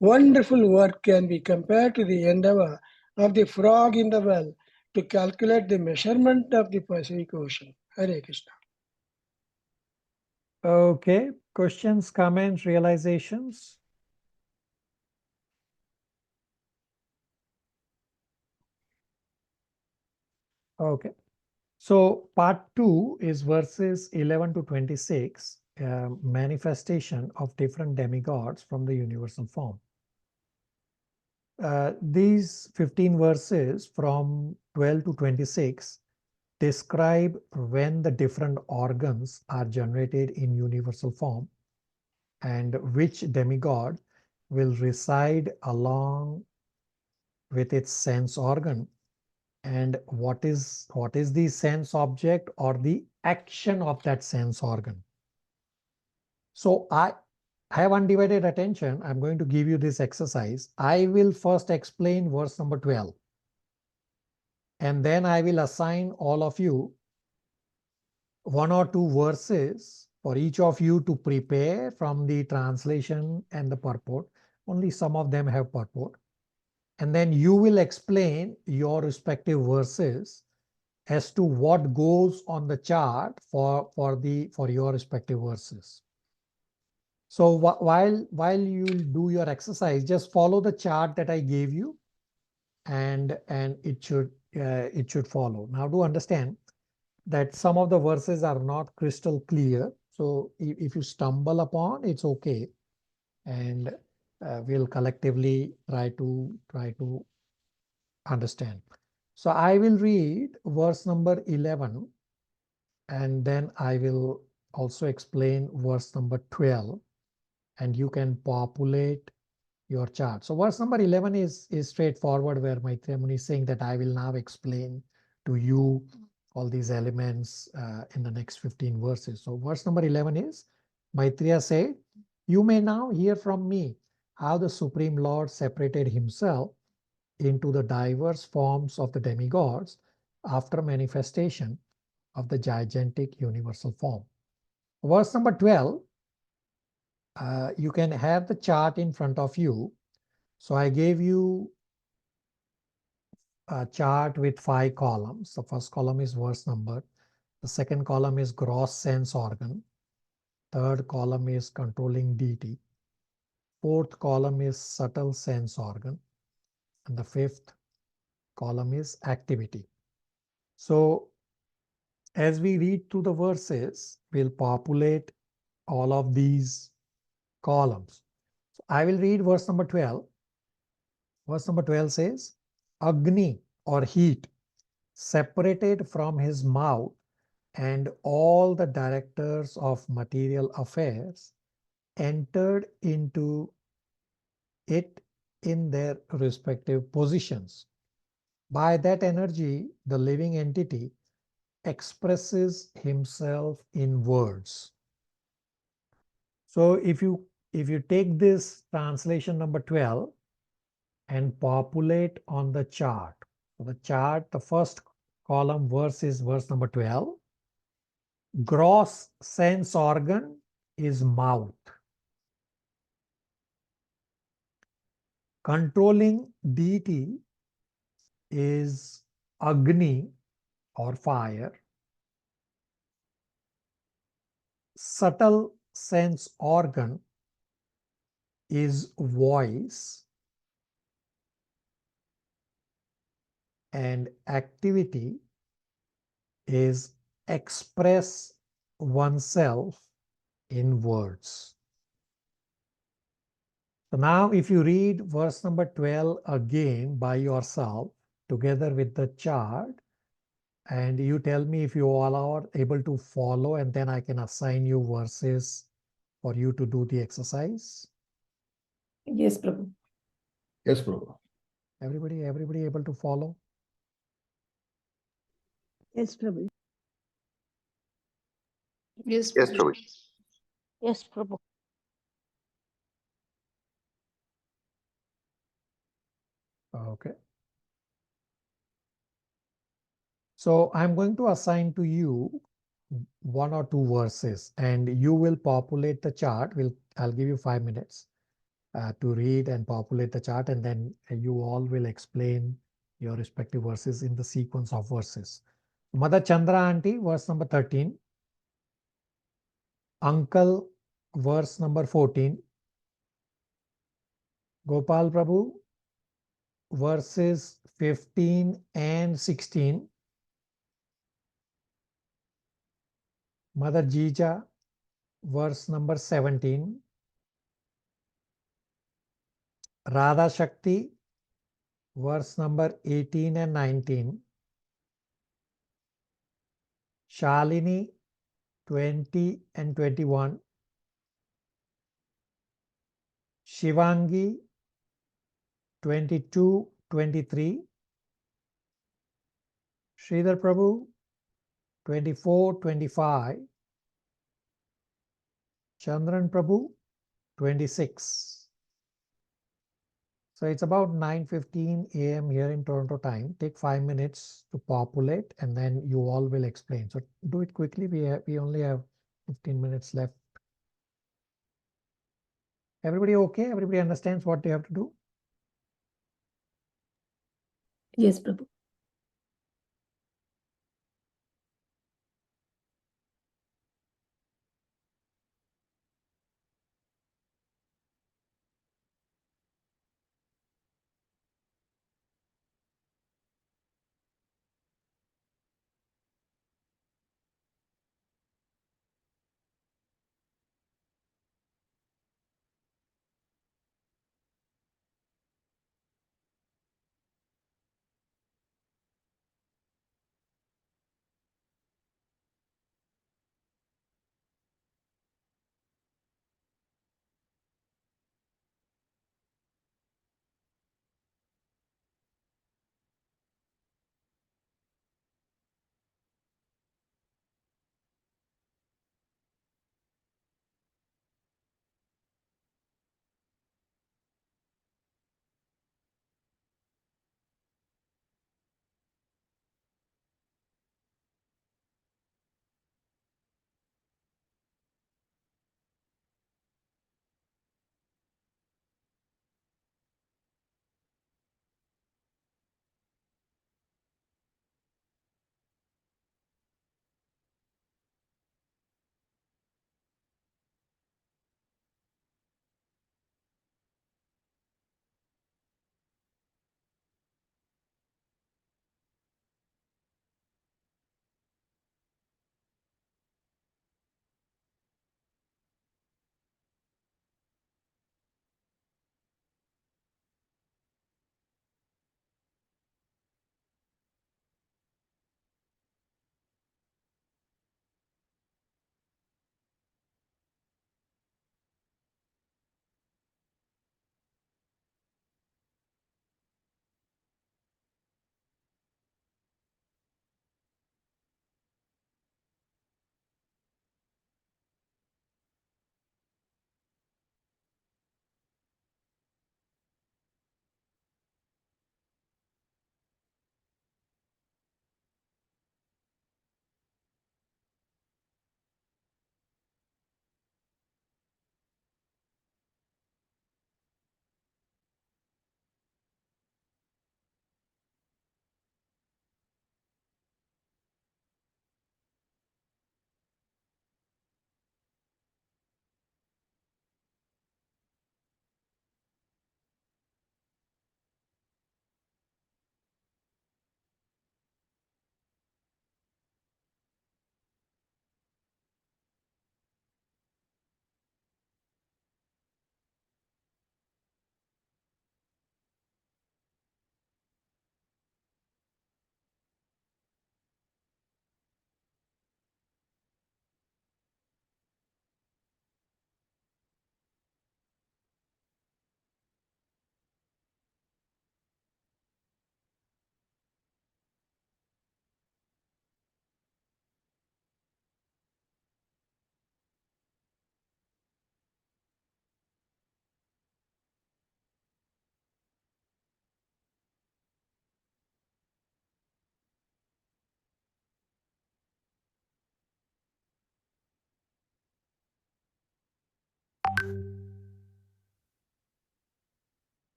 wonderful work can be compared to the endeavor of the frog in the well to calculate the measurement of the Pacific Ocean. Hare Krishna. Okay, questions, comments, realizations? Okay. So part 2 is verses 11 to 26, manifestation of different demigods from the universal form. These 15 verses from 12 to 26 describe when the different organs are generated in universal form and which demigod will reside along with its sense organ, and what is the sense object or the action of that sense organ. So I have undivided attention. I'm going to give you this exercise. I will first explain verse number 12, and then I will assign all of you 1 or 2 verses for each of you to prepare from the translation and the purport. Only some of them have purport. And then you will explain your respective verses as to what goes on the chart for your respective verses. So while you do your exercise, just follow the chart that I gave you, and it should follow. Now, do understand that some of the verses are not crystal clear. So if you stumble upon, it's okay, and we'll collectively try to understand. So I will read verse number 11, and then I will also explain verse number 12, and you can populate your chart. So verse number 11 is straightforward, where Maitreya Muni is saying that I will now explain to you all these elements in the next 15 verses. So verse number 11 is, Maitreya said, "You may now hear from me how the Supreme Lord separated himself into the diverse forms of the demigods after manifestation of the gigantic universal form." Verse number 12, you can have the chart in front of you. So I gave you a chart with 5 columns. The first column is verse number. The second column is gross sense organ. Third column is controlling deity. Fourth column is subtle sense organ. And the fifth column is activity. So as we read through the verses, we'll populate all of these columns. So I will read verse number 12. Verse number 12 says, Agni or heat separated from his mouth, and all the directors of material affairs entered into it in their respective positions. By that energy, the living entity expresses himself in words. So if you take this translation number 12 and populate on the chart. So the chart, the first column verse is verse number 12. Gross sense organ is mouth. Controlling deity is Agni or fire. Subtle sense organ is voice. And activity is express oneself in words. So now if you read verse number 12 again by yourself together with the chart, and you tell me if you all are able to follow, and then I can assign you verses for you to do the exercise. Yes, Prabhu. Yes, Prabhu. Everybody able to follow? Yes, Prabhu. Yes, Yes, Prabhu. Prabhu. Yes, Prabhu. Okay. So I'm going to assign to you 1 or 2 verses, and you will populate the chart. I'll give you 5 minutes to read and populate the chart, and then you all will explain your respective verses in the sequence of verses. Mother Chandra Aunty, verse number 13. Uncle, verse number 14. Gopal Prabhu, verses 15 and 16. Mother Jija, verse number 17. Radha Shakti, verse number 18 and 19. Shalini, 20 and 21. Shivangi, 22, 23. Sridhar Prabhu, 24, 25. Chandran Prabhu, 26. So it's about 9:15 a.m. here in Toronto time. Take 5 minutes to populate and then you all will explain. So do it quickly. We only have 15 minutes left. Everybody okay? Everybody understands what they have to do? Yes, Prabhu.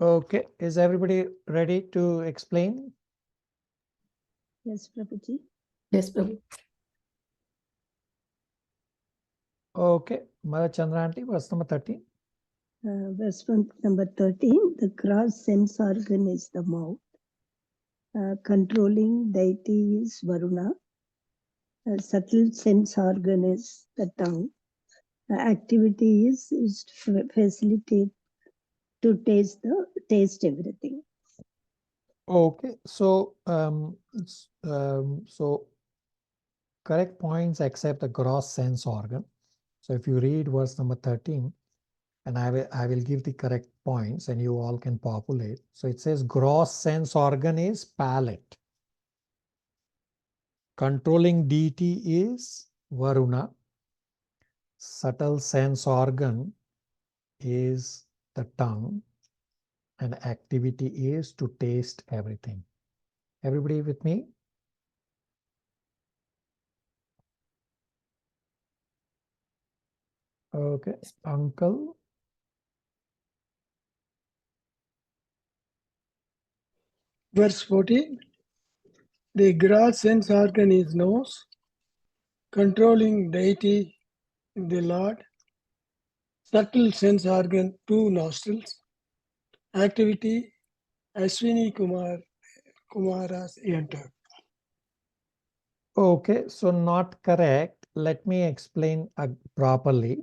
Okay, is everybody ready to explain? Yes, Prabhuji. Yes, Prabhu. Okay, Mother Chandranti, verse number 13. Verse number 13, the gross sense organ is the mouth. Controlling deity is Varuna. Subtle sense organ is the tongue. Activity is to facilitate to taste everything. Okay, so correct points except the gross sense organ. So if you read verse number 13, and I will give the correct points and you all can populate. So it says gross sense organ is palate. Controlling deity is Varuna. Subtle sense organ is the tongue. And activity is to taste everything. Everybody with me? Okay, uncle. Verse 14, the gross sense organ is nose, controlling deity the Lord. Subtle sense organ, 2 nostrils. Activity, Ashwini Kumaras enter. Okay, so not correct. Let me explain properly.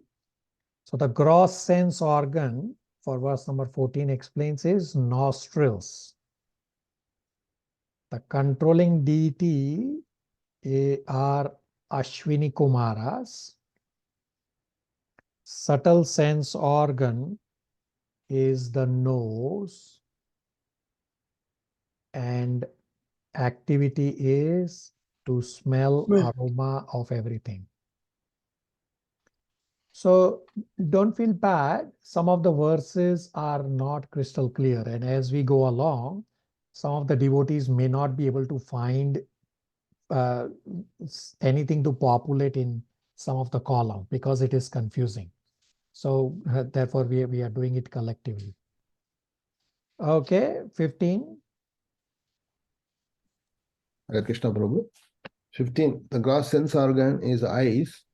So the gross sense organ for verse number 14 explains is nostrils. The controlling deity are Ashwini Kumaras. Subtle sense organ is the nose. And activity is to smell aroma of everything. So don't feel bad. Some of the verses are not crystal clear. And as we go along, some of the devotees may not be able to find anything to populate in some of the column because it is confusing. So therefore, we are doing it collectively. Okay, 15. Hare Krishna Prabhu. 15. The gross sense organ is eyes.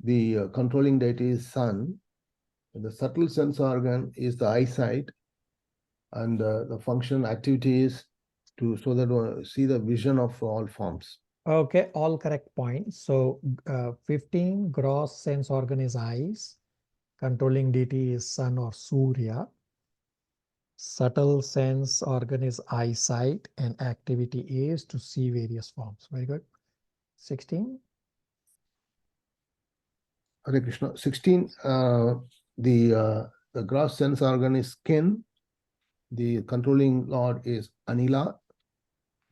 The controlling deity is sun. The subtle sense organ is the eyesight. And the function activity is to so that see the vision of all forms. Okay, all correct points. So 15, gross sense organ is eyes. Controlling deity is sun or Surya. Subtle sense organ is eyesight and activity is to see various forms. Very good. 16. Hare Krishna. 16. The gross sense organ is skin. The controlling lord is Anila.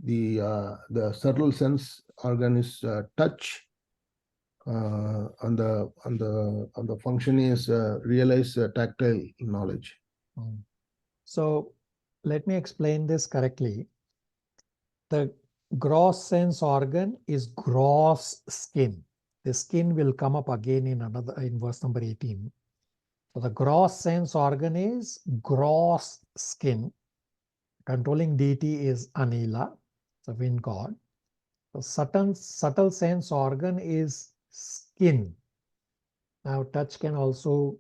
The subtle sense organ is touch. And the function is realize tactile knowledge. So let me explain this correctly. The gross sense organ is gross skin. The skin will come up again in verse number 18. So the gross sense organ is gross skin. Controlling deity is Anila, the wind god. The subtle sense organ is skin. Now touch can also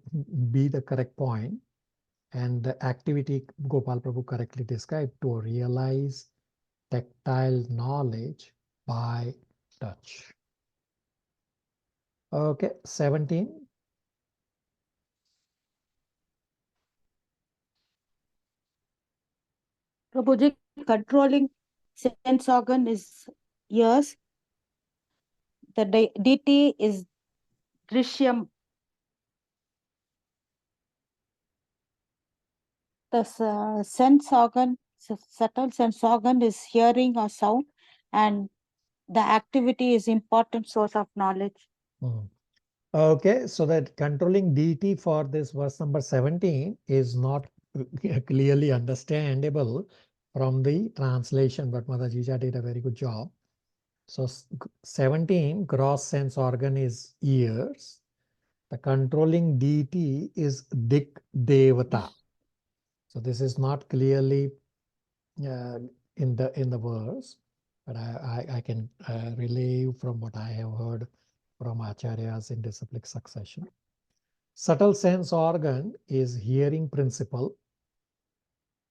be the correct point. And the activity Gopal Prabhu correctly described to realize tactile knowledge by touch. Okay, 17. Prabhuji, controlling sense organ is ears. The deity is Drishyam. The sense organ, subtle sense organ is hearing or sound, and the activity is important source of knowledge. Okay, so that controlling deity for this verse number 17 is not clearly understandable from the translation, but Mother Jija did a very good job. So 17, gross sense organ is ears. The controlling deity is Dik Devata. So this is not clearly in the verse, but I can relay from what I have heard from acharyas in disciplic succession. Subtle sense organ is hearing principle,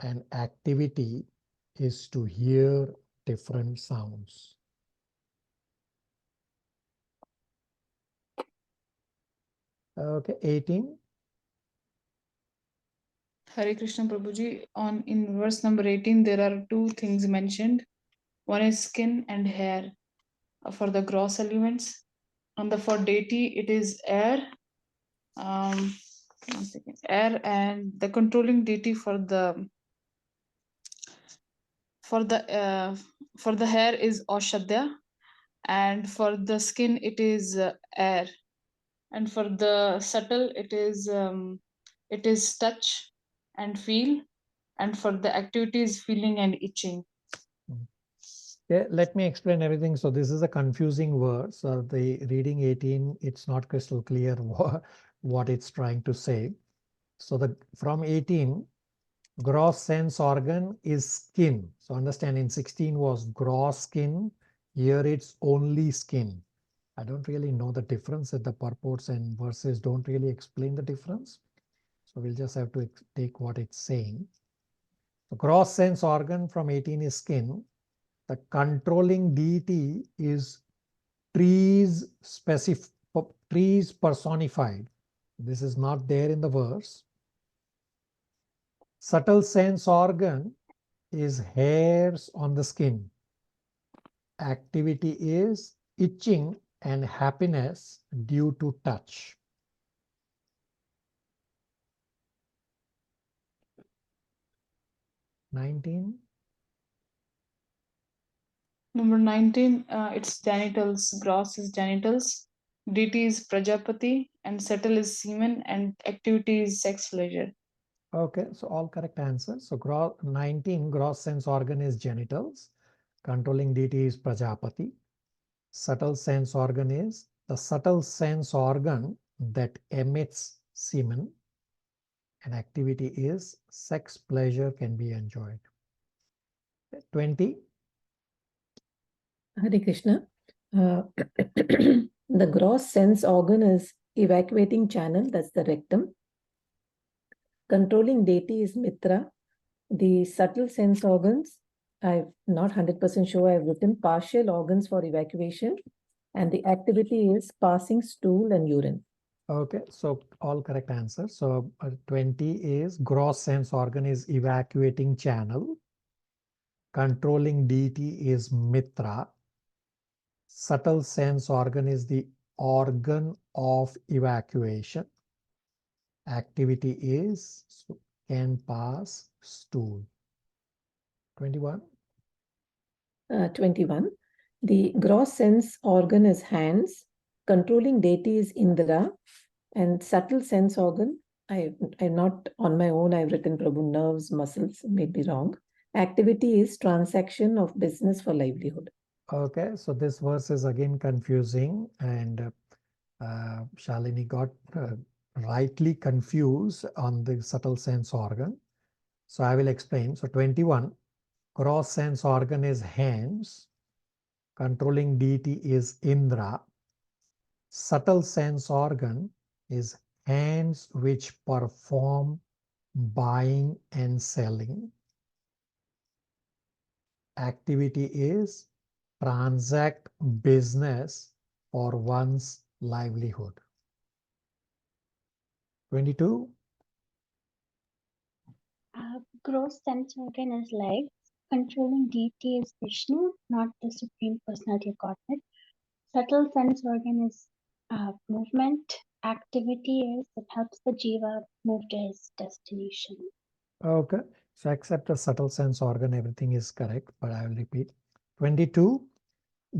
and activity is to hear different sounds. Okay, 18. Hare Krishna Prabhuji, in verse number 18, there are two things mentioned. One is skin and hair for the gross elements. And for deity, it is air. One second. Air, and the controlling deity for the hair is Oshadya, and for the skin it is air, and for the subtle it is touch and feel, and for the activities feeling and itching. Yeah, let me explain everything. So this is a confusing word. So the reading 18, it's not crystal clear what it's trying to say. So from 18, gross sense organ is skin. So understand, in 16 was gross skin. Here it's only skin. I don't really know the difference, that the purports and verses don't really explain the difference. So we'll just have to take what it's saying. The gross sense organ from 18 is skin. The controlling deity is trees personified. This is not there in the verse. Subtle sense organ is hairs on the skin. Activity is itching and happiness due to touch. Number 19, it's genitals. Gross is genitals. Deity is Prajapati, and subtle is semen, and activity is sex pleasure. Okay, so all correct answers. So 19, gross sense organ is genitals. Controlling deity is Prajapati. Subtle sense organ is the subtle sense organ that emits semen, and activity is sex pleasure can be enjoyed. 20. Hare Krishna. The gross sense organ is evacuating channel, that's the rectum. Controlling deity is Mitra. The subtle sense organs, I'm not 100% sure, I've written partial organs for evacuation, and the activity is passing stool and urine. Okay, so all correct answers. So 20 is gross sense organ is evacuating channel. Controlling deity is Mitra. Subtle sense organ is the organ of evacuation. Activity is can pass stool. 21. 21. The gross sense organ is hands. Controlling deity is Indra. And subtle sense organ, I'm not on my own, I've written Prabhu, nerves, muscles, may be wrong. Activity is transaction of business for livelihood. Okay, so this verse is again confusing, and Shalini got rightly confused on the subtle sense organ. So I will explain. So 21, gross sense organ is hands. Controlling deity is Indra. Subtle sense organ is hands which perform buying and selling. Activity is transact business for one's livelihood. 22. Gross sense organ is legs. Controlling deity is Vishnu, not the Supreme Personality of Godhead. Subtle sense organ is movement. Activity is it helps the jiva move to his destination. Okay, so except the subtle sense organ, everything is correct, but I will repeat. 22,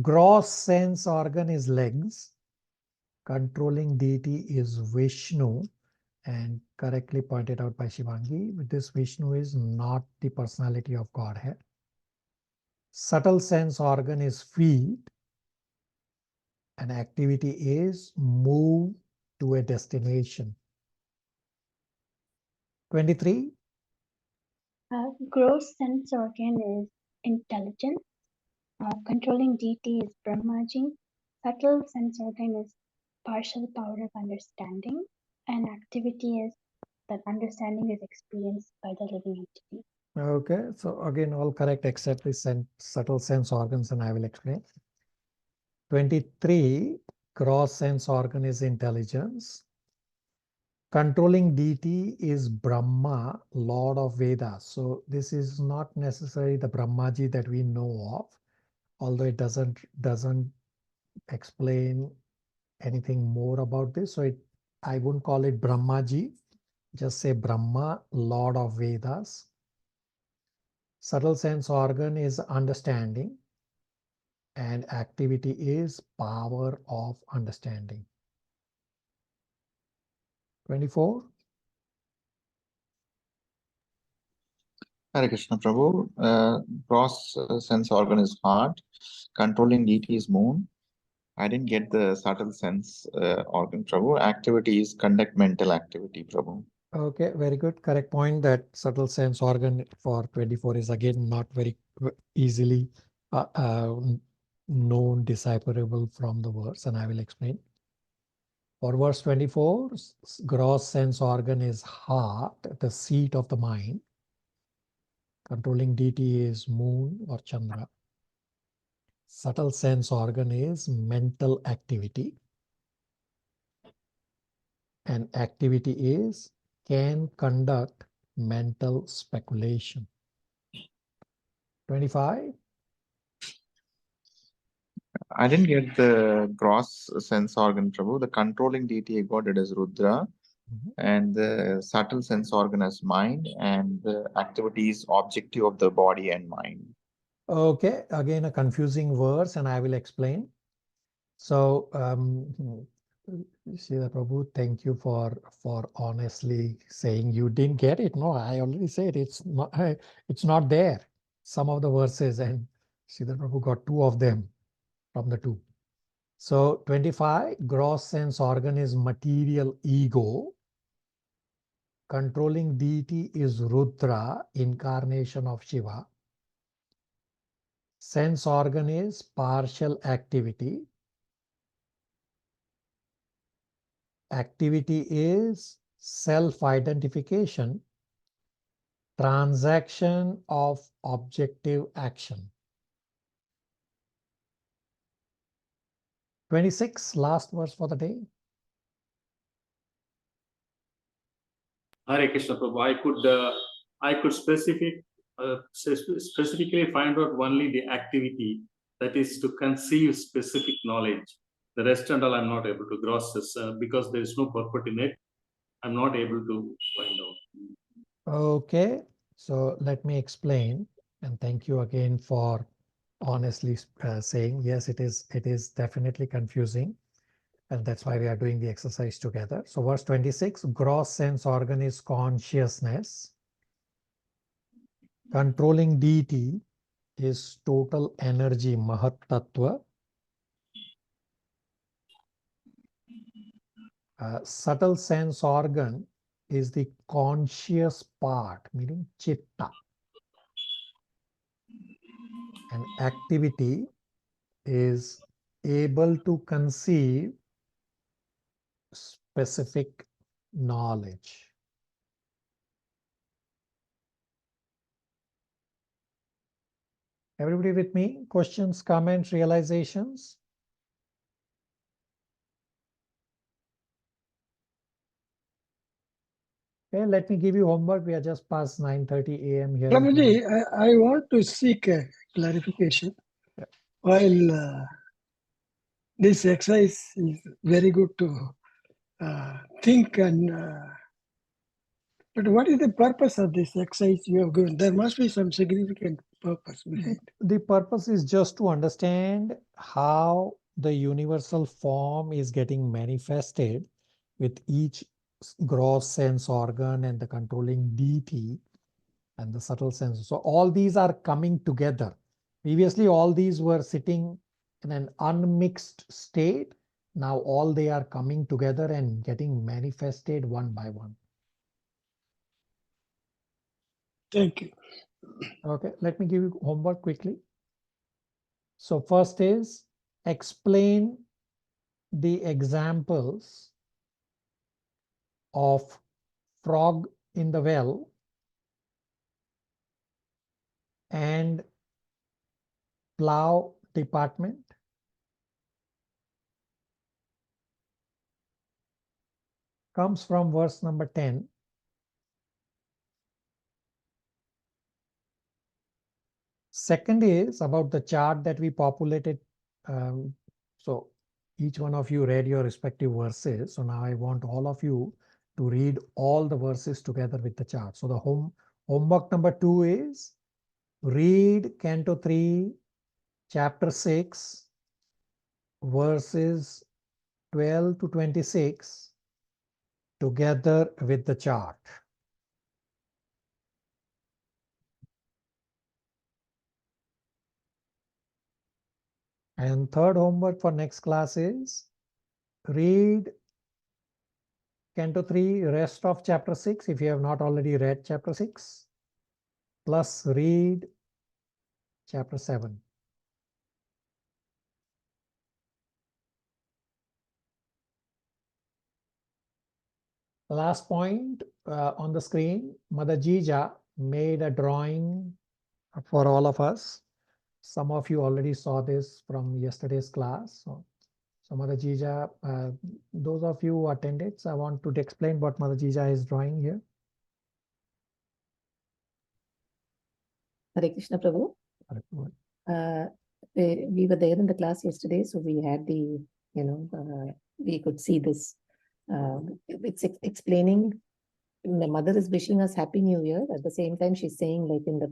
gross sense organ is legs. Controlling deity is Vishnu, and correctly pointed out by Shivangi, this Vishnu is not the personality of Godhead. Subtle sense organ is feet, and activity is move to a destination. 23. Gross sense organ is intelligence. Controlling deity is Brahmaji. Subtle sense organ is partial power of understanding. And activity is that understanding is experienced by the living entity. Okay, so again, all correct except the subtle sense organs, and I will explain. 23, gross sense organ is intelligence. Controlling deity is Brahma, Lord of Vedas. So this is not necessarily the Brahmaji that we know of, although it doesn't explain anything more about this. So I wouldn't call it Brahmaji. Just say Brahma, Lord of Vedas. Subtle sense organ is understanding, and activity is power of understanding. 24. Hare Krishna Prabhu. Gross sense organ is heart. Controlling deity is moon. I didn't get the subtle sense organ, Prabhu. Activity is conduct mental activity, Prabhu. Okay, very good. Correct point that subtle sense organ for 24 is again not very easily known, decipherable from the verse, and I will explain. For verse 24, gross sense organ is heart, the seat of the mind. Controlling deity is moon or Chandra. Subtle sense organ is mental activity. And activity is can conduct mental speculation. 25. I didn't get the gross sense organ, Prabhu. The controlling deity I got it as Rudra, and the subtle sense organ as mind, and the activity is objective of the body and mind. Okay, again a confusing verse, and I will explain. So, Srila Prabhu, thank you for honestly saying you didn't get it. No, I already said it's not there. Some of the verses, and Srila Prabhu got 2 of them from the 2. So 25, gross sense organ is material ego. Controlling deity is Rudra, incarnation of Shiva. Sense organ is partial activity. Activity is self-identification, transaction of objective action. 26, last verse for the day. Hare Krishna Prabhu. I could specifically find out only the activity, that is to conceive specific knowledge. The rest and all I'm not able to gross this because there is no purport in it. I'm not able to find out. Okay, so let me explain, and thank you again for honestly saying yes, it is definitely confusing, and that's why we are doing the exercise together. So verse 26, gross sense organ is consciousness. Controlling deity is total energy, Mahat Tattva. Subtle sense organ is the conscious part, meaning chitta. And activity is able to conceive specific knowledge. Everybody with me? Questions, comments, realizations? Okay, let me give you homework. We are just past 9:30 a.m. here. Prabhuji, I want to seek a clarification. Yeah. While this exercise is very good to think and but what is the purpose of this exercise you have given? There must be some significant purpose behind. The purpose is just to understand how the universal form is getting manifested with each gross sense organ and the controlling deity and the subtle senses. So all these are coming together. Previously, all these were sitting in an unmixed state. Now all they are coming together and getting manifested one by one. Thank you. Okay, let me give you homework quickly. So first is explain the examples of frog in the well and plow department. Comes from verse number 10. Second is about the chart that we populated. So each one of you read your respective verses. So now I want all of you to read all the verses together with the chart. So the homework number 2 is read Canto 3, Chapter 6, verses 12 to 26 together with the chart. And third homework for next class is read Canto 3, rest of Chapter 6, if you have not already read Chapter 6, plus read Chapter 7. Last point on the screen, Mother Jija made a drawing for all of us. Some of you already saw this from yesterday's class. So Mother Jija, those of you who attended, so I want to explain what Mother Jija is drawing here. Hare Krishna Prabhu. We were there in the class yesterday, so we had the, we could see this. It's explaining, the mother is wishing us Happy New Year. At the same time, she's saying, like in the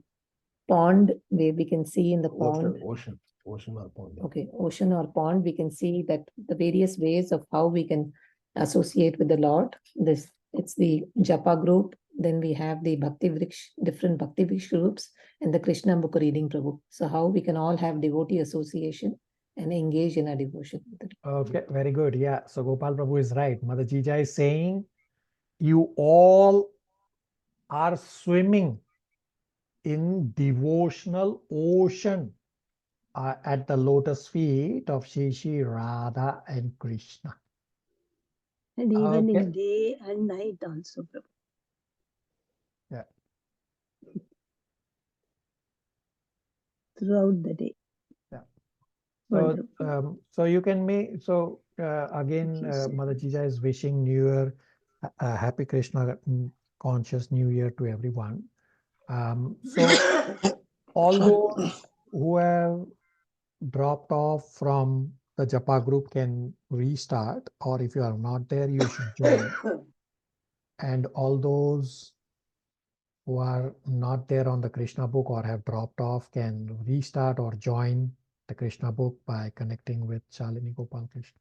pond, where we can see in the pond. Ocean or pond. Okay, ocean or pond, we can see that the various ways of how we can associate with the Lord. It's the Japa group, then we have the Bhakti Vriksh, different Bhakti Vriksh groups, and the Krishna book reading Prabhu. So how we can all have devotee association and engage in our devotion. Okay, very good. Yeah, so Gopal Prabhu is right. Mother Jija is saying, you all are swimming in devotional ocean at the lotus feet of Shri Radha and Krishna. And even Okay. in day and night also, Prabhu. Yeah. Throughout the day. Yeah. Wonderful. So you can make, again, Mother Jija is wishing New Year, Happy Krishna conscious New Year to everyone. So all those who have dropped off from the Japa group can restart, or if you are not there, you should join. And all those who are not there on the Krishna book or have dropped off can restart or join the Krishna book by connecting with Shalini Gopal Krishna.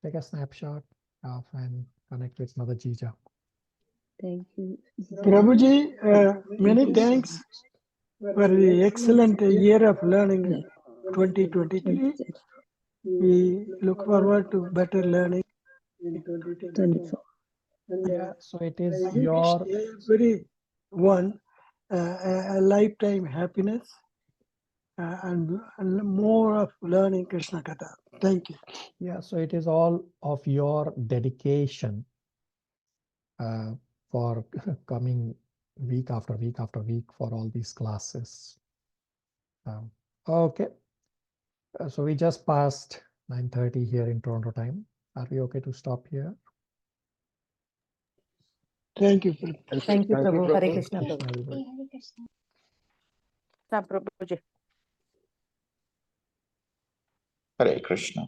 Take a snapshot of and connect with Mother Jija. Thank you. Prabhuji, many thanks for the excellent year of learning 2023. We look forward to better learning in 2024. Yeah, so it is We your wish everyone a lifetime happiness and more of learning Krishna Katha. Thank you. yeah, so it is all of your dedication for coming week after week after week for all these classes. Okay, so we just passed 9:30 here in Toronto time. Are we okay to stop here? Thank you. Thank you, Prabhu. Hare Krishna, Krishna, Prabhu. everybody. Hare Krishna. Prabhuji. Hare Krishna.